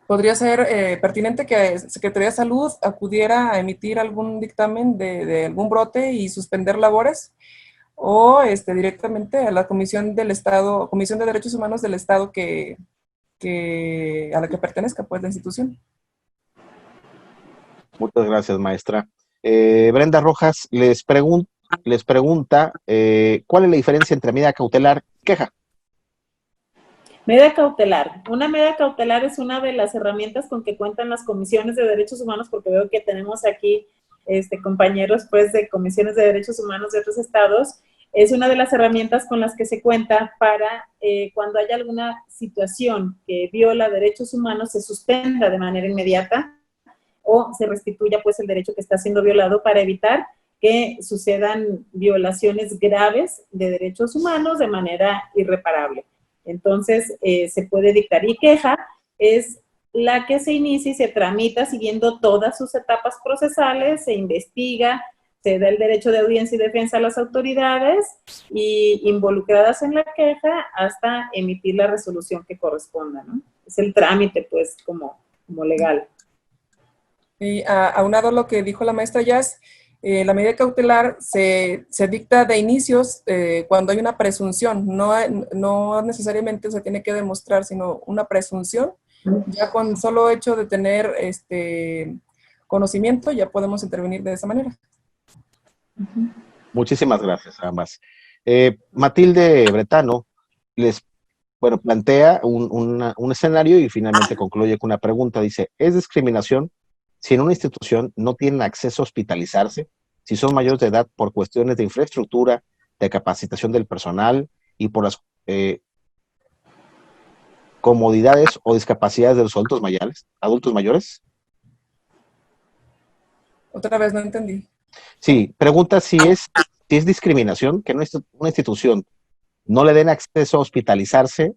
podría ser pertinente que Secretaría de Salud acudiera a emitir algún dictamen de algún brote y suspender labores, o directamente a la Comisión del Estado, Comisión de Derechos Humanos del Estado a la que pertenezca, pues, la institución. Muchas gracias, maestra. Brenda Rojas les pregunta, ¿cuál es la diferencia entre medida cautelar y queja? Medida cautelar. Una medida cautelar es una de las herramientas con que cuentan las comisiones de derechos humanos, porque veo que tenemos aquí compañeros pues de comisiones de derechos humanos de otros estados. Es una de las herramientas con las que se cuenta para cuando haya alguna situación que viola derechos humanos, se suspenda de manera inmediata o se restituya pues el derecho que está siendo violado para evitar que sucedan violaciones graves de derechos humanos de manera irreparable. Entonces, se puede dictar. Y queja es la que se inicia y se tramita siguiendo todas sus etapas procesales, se investiga, se da el derecho de audiencia y defensa a las autoridades y involucradas en la queja hasta emitir la resolución que corresponda, ¿no? Es el trámite, pues, como legal. Y aunado a lo que dijo la maestra Jazz, la medida cautelar se dicta de inicios cuando hay una presunción, no necesariamente se tiene que demostrar, sino una presunción. Ya con solo hecho de tener conocimiento ya podemos intervenir de esa manera. Muchísimas gracias a ambas. Matilde Bretano plantea un escenario y finalmente concluye con una pregunta. Dice, ¿es discriminación si en una institución no tienen acceso a hospitalizarse, si son mayores de edad por cuestiones de infraestructura, de capacitación del personal y por las comodidades o discapacidades de los adultos mayores? Otra vez no entendí. Sí, pregunta si es discriminación que una institución no le den acceso a hospitalizarse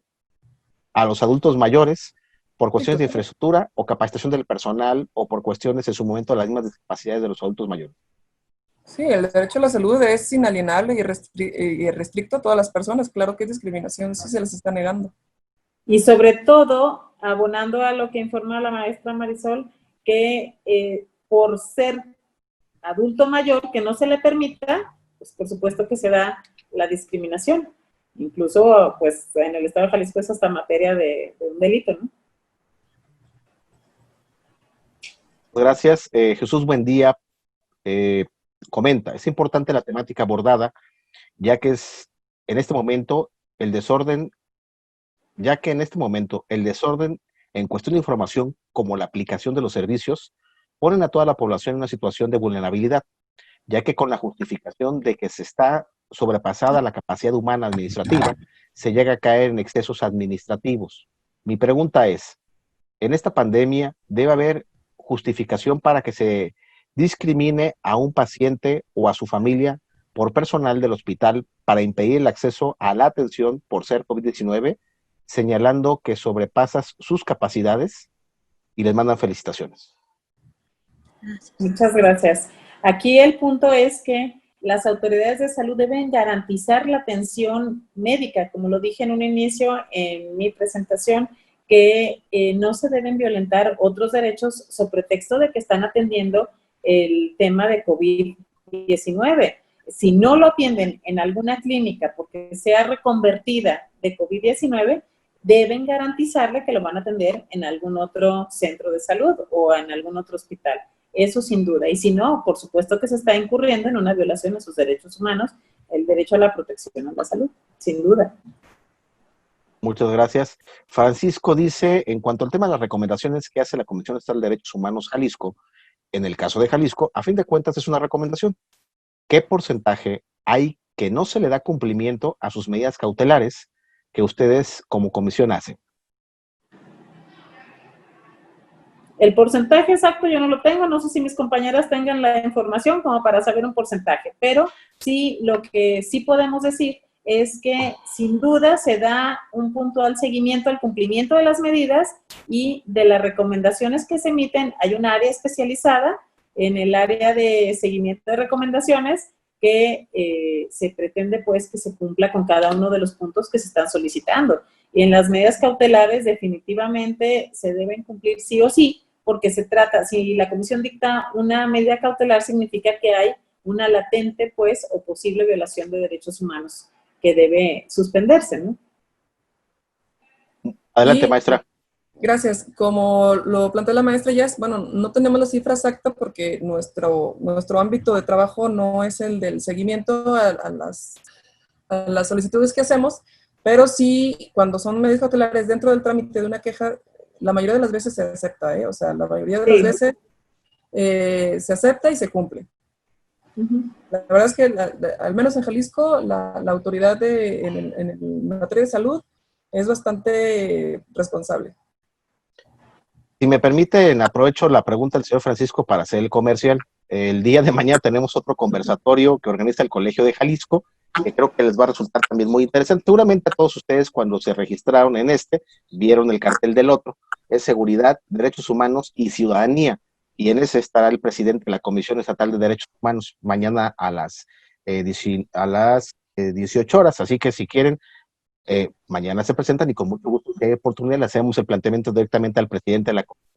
a los adultos mayores por cuestiones de infraestructura o capacitación del personal o por cuestiones en su momento de las mismas discapacidades de los adultos mayores. Sí, el derecho a la salud es inalienable y restricto a todas las personas. Claro que es discriminación si se les está negando. Y sobre todo, abonando a lo que informa la maestra Marisol, que por ser adulto mayor que no se le permita, pues por supuesto que se da la discriminación. Incluso, pues, en el estado de Jalisco es hasta materia de un delito, ¿no? Gracias. Jesús Buendía comenta, es importante la temática abordada, ya que en este momento el desorden en cuestión de información, como la aplicación de los servicios, ponen a toda la población en una situación de vulnerabilidad, ya que con la justificación de que se está sobrepasada la capacidad humana administrativa, se llega a caer en excesos administrativos. Mi pregunta es, ¿en esta pandemia debe haber justificación para que se discrimine a un paciente o a su familia por personal del hospital para impedir el acceso a la atención por ser COVID-19, señalando que sobrepasas sus capacidades? Y les mandan felicitaciones. Muchas gracias. Aquí el punto es que las autoridades de salud deben garantizar la atención médica, como lo dije en un inicio en mi presentación, que no se deben violentar otros derechos sobre pretexto de que están atendiendo el tema de COVID-19. Si no lo atienden en alguna clínica porque sea reconvertida de COVID-19, deben garantizarle que lo van a atender en algún otro centro de salud o en algún otro hospital. Eso sin duda. Y si no, por supuesto que se está incurriendo en una violación de sus derechos humanos, el derecho a la protección a la salud, sin duda. Muchas gracias. Francisco dice, en cuanto al tema de las recomendaciones que hace la Comisión Estatal de Derechos Humanos Jalisco, en el caso de Jalisco, a fin de cuentas es una recomendación. ¿Qué porcentaje hay que no se le da cumplimiento a sus medidas cautelares que ustedes como comisión hacen? El porcentaje exacto yo no lo tengo, no sé si mis compañeras tengan la información como para saber un porcentaje, pero sí, lo que sí podemos decir es que sin duda se da un puntual seguimiento al cumplimiento de las medidas y de las recomendaciones que se emiten. Hay un área especializada en el área de seguimiento de recomendaciones que se pretende pues que se cumpla con cada uno de los puntos que se están solicitando. Y en las medidas cautelares definitivamente se deben cumplir sí o sí, porque se trata, si la comisión dicta una medida cautelar, significa que hay una latente pues o posible violación de derechos humanos que debe suspenderse, ¿no? Adelante, Y maestra. gracias. Como lo plantea la maestra Jess, bueno, no tenemos la cifra exacta porque nuestro ámbito de trabajo no es el del seguimiento a las solicitudes que hacemos, pero sí, cuando son medidas cautelares dentro del trámite de una queja, la mayoría de las veces se acepta, ¿eh? O sea, la mayoría de las Sí. veces se acepta y se cumple. Uh-huh. La verdad es que, al menos en Jalisco, la autoridad en materia de salud es bastante responsable. Si me permiten, aprovecho la pregunta del señor Francisco para hacer el comercial. El día de mañana tenemos otro conversatorio que organiza el Colegio de Jalisco, que creo que les va a resultar también muy interesante. Seguramente a todos ustedes cuando se registraron en este, vieron el cartel del otro. Es Seguridad, Derechos Humanos y Ciudadanía. Y en ese estará el presidente de la Comisión Estatal de Derechos Humanos mañana a las 18 horas. Así que si quieren, mañana se presentan y con mucho gusto, si hay oportunidad, le hacemos el planteamiento directamente al presidente de la Comisión.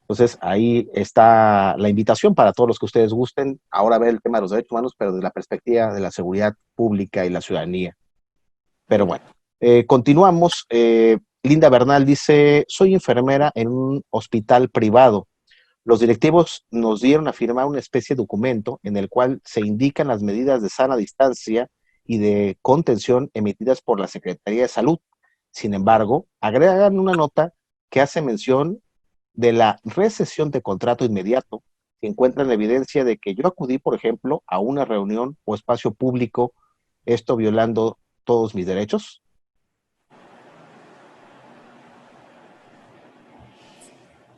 Entonces, ahí está la invitación para todos los que ustedes gusten, ahora ver el tema de los derechos humanos, pero desde la perspectiva de la seguridad pública y la ciudadanía. Pero bueno, continuamos. Linda Bernal dice, soy enfermera en un hospital privado. Los directivos nos dieron a firmar una especie de documento en el cual se indican las medidas de sana distancia y de contención emitidas por la Secretaría de Salud. Sin embargo, agregan una nota que hace mención de la recesión de contrato inmediato, que encuentran evidencia de que yo acudí, por ejemplo, a una reunión o espacio público, esto violando todos mis derechos.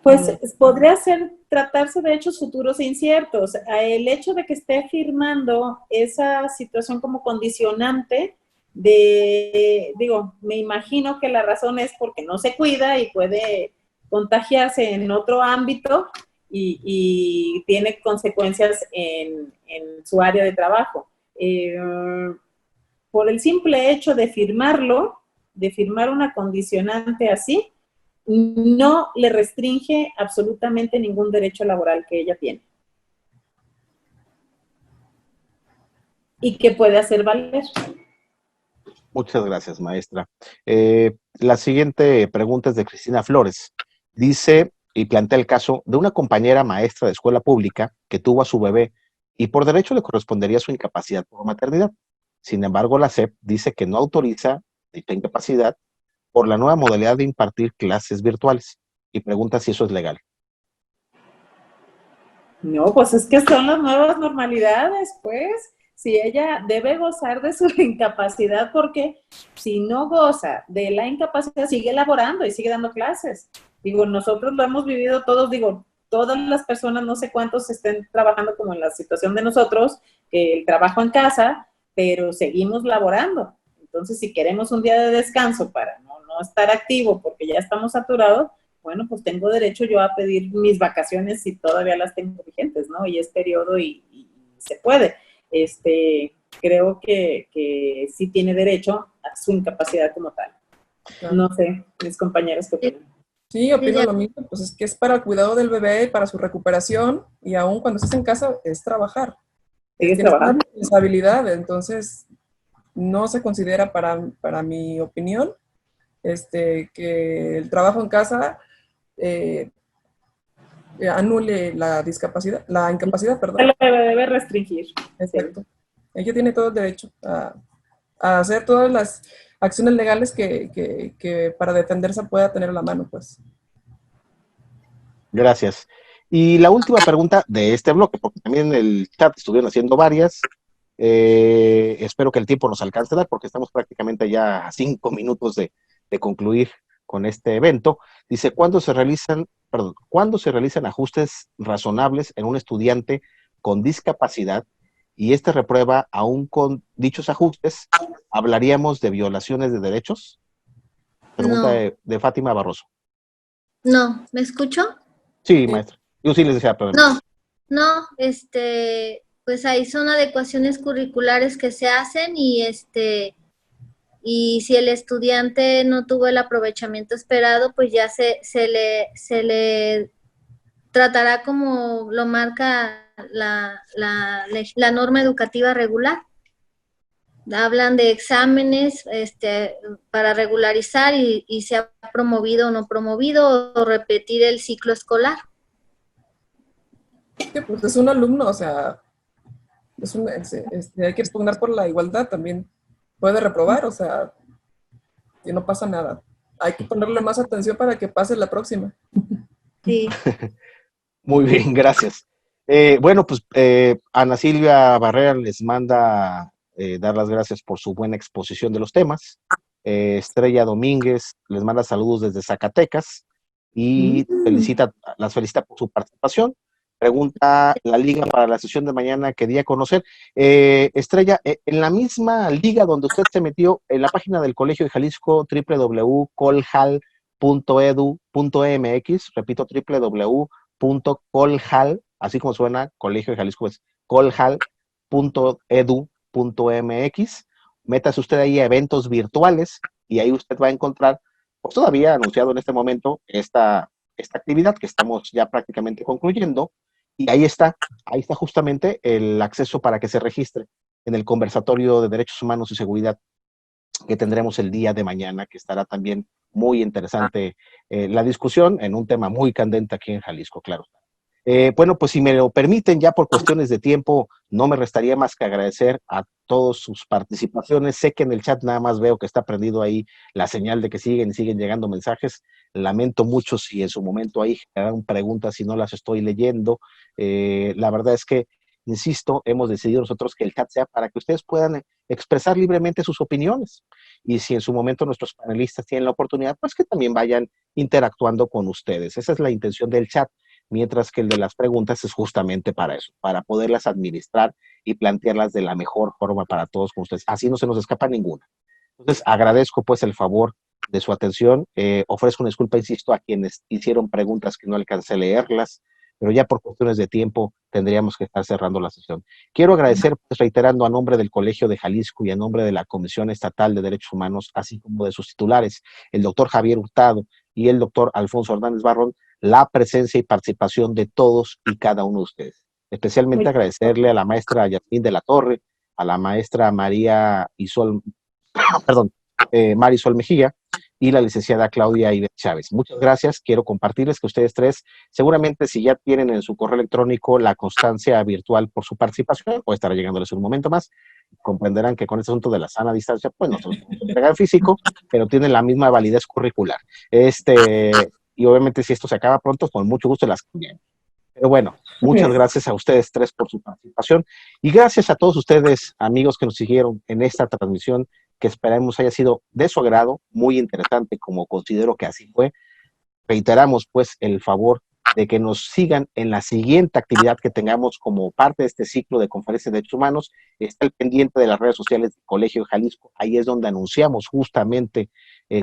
Pues podría tratarse de hechos futuros e inciertos. El hecho de que esté firmando esa situación como condicionante me imagino que la razón es porque no se cuida y puede contagiarse en otro ámbito y tiene consecuencias en su área de trabajo. Por el simple hecho de firmarlo, de firmar una condicionante así, no le restringe absolutamente ningún derecho laboral que ella tiene. Y que puede hacer valer. Muchas gracias, maestra. La siguiente pregunta es de Cristina Flores. Dice y plantea el caso de una compañera maestra de escuela pública que tuvo a su bebé y por derecho le correspondería su incapacidad por maternidad. Sin embargo, la SEP dice que no autoriza dicha incapacidad por la nueva modalidad de impartir clases virtuales y pregunta si eso es legal. No, pues es que son las nuevas normalidades, pues. Si ella debe gozar de su incapacidad, porque si no goza de la incapacidad, sigue laborando y sigue dando clases. Digo, nosotros lo hemos vivido todos, todas las personas, no sé cuántos estén trabajando como en la situación de nosotros, que el trabajo en casa, pero seguimos laborando. Entonces, si queremos un día de descanso para no estar activo porque ya estamos saturados, bueno, pues tengo derecho yo a pedir mis vacaciones si todavía las tengo vigentes, ¿no? Y es periodo y se puede. Creo que sí tiene derecho a su incapacidad como tal. Claro. No sé, mis compañeros, ¿qué opinan? Sí, opino lo mismo, pues es que es para el cuidado del bebé, para su recuperación, y aún cuando estés en casa es trabajar. ¿Sigues trabajando? Una responsabilidad, entonces no se considera para mi opinión que el trabajo en casa anule la discapacidad, la incapacidad, perdón. Se lo debe restringir. Exacto. Sí. Ella tiene todo el derecho a hacer todas las acciones legales que para defenderse pueda tener a la mano, pues. Gracias. Y la última pregunta de este bloque, porque también en el chat estuvieron haciendo varias. Espero que el tiempo nos alcance a dar, porque estamos prácticamente ya a 5 minutos de concluir con este evento. Dice, ¿cuándo se realizan ajustes razonables en un estudiante con discapacidad y reprueba, aún con dichos ajustes, ¿hablaríamos de violaciones de derechos? Pregunta No, de Fátima Barroso. no, ¿me escucho? Sí, maestra. Yo sí les decía, perdón. No, no, pues ahí son adecuaciones curriculares que se hacen y si el estudiante no tuvo el aprovechamiento esperado, pues ya se le tratará como lo marca la norma educativa regular. Hablan de exámenes para regularizar y se ha promovido o no promovido o repetir el ciclo escolar. Que pues es un alumno, o sea, hay que pugnar por la igualdad, también puede reprobar, o sea, y no pasa nada. Hay que ponerle más atención para que pase la próxima. Sí. Muy bien, gracias. Bueno, pues Ana Silvia Barrera les manda dar las gracias por su buena exposición de los temas. Estrella Domínguez les manda saludos desde Zacatecas y las felicita por su participación. Pregunta la liga para la sesión de mañana que día conocer. Estrella, en la misma liga donde usted se metió, en la página del Colegio de Jalisco, www.colhal.edu.mx, repito, www.colhal, así como suena, Colegio de Jalisco, es colhal.edu.mx. Métase usted ahí a eventos virtuales y ahí usted va a encontrar, pues todavía anunciado en este momento, esta actividad que estamos ya prácticamente concluyendo, y ahí está justamente el acceso para que se registre en el conversatorio de Derechos Humanos y Seguridad que tendremos el día de mañana, que estará también muy interesante la discusión en un tema muy candente aquí en Jalisco, claro. Bueno, pues si me lo permiten, ya por cuestiones de tiempo, no me restaría más que agradecer a todos sus participaciones. Sé que en el chat nada más veo que está prendido ahí la señal de que siguen llegando mensajes. Lamento mucho si en su momento ahí generaron preguntas y no las estoy leyendo. La verdad es que, insisto, hemos decidido nosotros que el chat sea para que ustedes puedan expresar libremente sus opiniones. Y si en su momento nuestros panelistas tienen la oportunidad, pues que también vayan interactuando con ustedes. Esa es la intención del chat, mientras que el de las preguntas es justamente para eso, para poderlas administrar y plantearlas de la mejor forma para todos con ustedes. Así no se nos escapa ninguna. Entonces, agradezco pues el favor de su atención. Ofrezco una disculpa, insisto, a quienes hicieron preguntas que no alcancé a leerlas, pero ya por cuestiones de tiempo tendríamos que estar cerrando la sesión. Quiero agradecer, pues, reiterando a nombre del Colegio de Jalisco y a nombre de la Comisión Estatal de Derechos Humanos, así como de sus titulares, el doctor Javier Hurtado y el doctor Alfonso Hernández Barrón, la presencia y participación de todos y cada uno de ustedes. Especialmente agradecerle a la maestra Yasmín de la Torre, a la maestra Marisol Mejía y la licenciada Claudia Iber Chávez. Muchas gracias. Quiero compartirles que ustedes tres, seguramente si ya tienen en su correo electrónico la constancia virtual por su participación, o estará llegándoles un momento más, comprenderán que con este asunto de la sana distancia, pues no se los podemos entregar físico, pero tienen la misma validez curricular. Y obviamente si esto se acaba pronto, con mucho gusto las cambiamos. Pero bueno, muchas gracias a ustedes tres por su participación y gracias a todos ustedes, amigos que nos siguieron en esta transmisión, que esperamos haya sido de su agrado, muy interesante, como considero que así fue. Reiteramos pues el favor de que nos sigan en la siguiente actividad que tengamos como parte de este ciclo de conferencias de derechos humanos. Está el pendiente de las redes sociales del Colegio de Jalisco, ahí es donde anunciamos justamente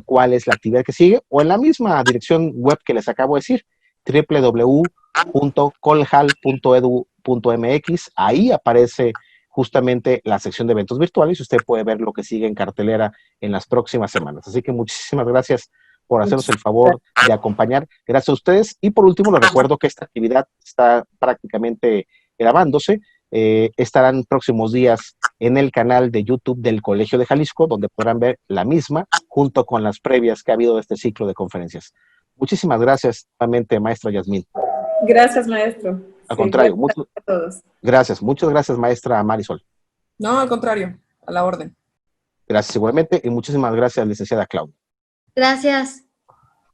cuál es la actividad que sigue, o en la misma dirección web que les acabo de decir, www.colhal.edu.mx, ahí aparece justamente la sección de eventos virtuales y usted puede ver lo que sigue en cartelera en las próximas semanas. Así que muchísimas gracias por hacernos el favor de acompañar. Gracias a ustedes. Y por último, les recuerdo que esta actividad está prácticamente grabándose. Estarán próximos días en el canal de YouTube del Colegio de Jalisco, donde podrán ver la misma junto con las previas que ha habido de este ciclo de conferencias. Muchísimas gracias nuevamente, maestra Yasmín. Gracias, maestro. Al contrario, gracias a todos. Gracias, muchas gracias, maestra Marisol. No, al contrario, a la orden. Gracias igualmente y muchísimas gracias, licenciada Claudia. Gracias.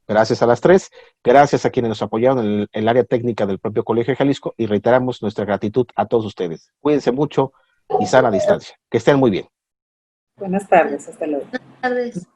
Gracias a las tres, gracias a quienes nos apoyaron en el área técnica del propio Colegio de Jalisco y reiteramos nuestra gratitud a todos ustedes. Cuídense mucho y sana distancia. Que estén muy bien. Buenas tardes, hasta luego. Buenas tardes.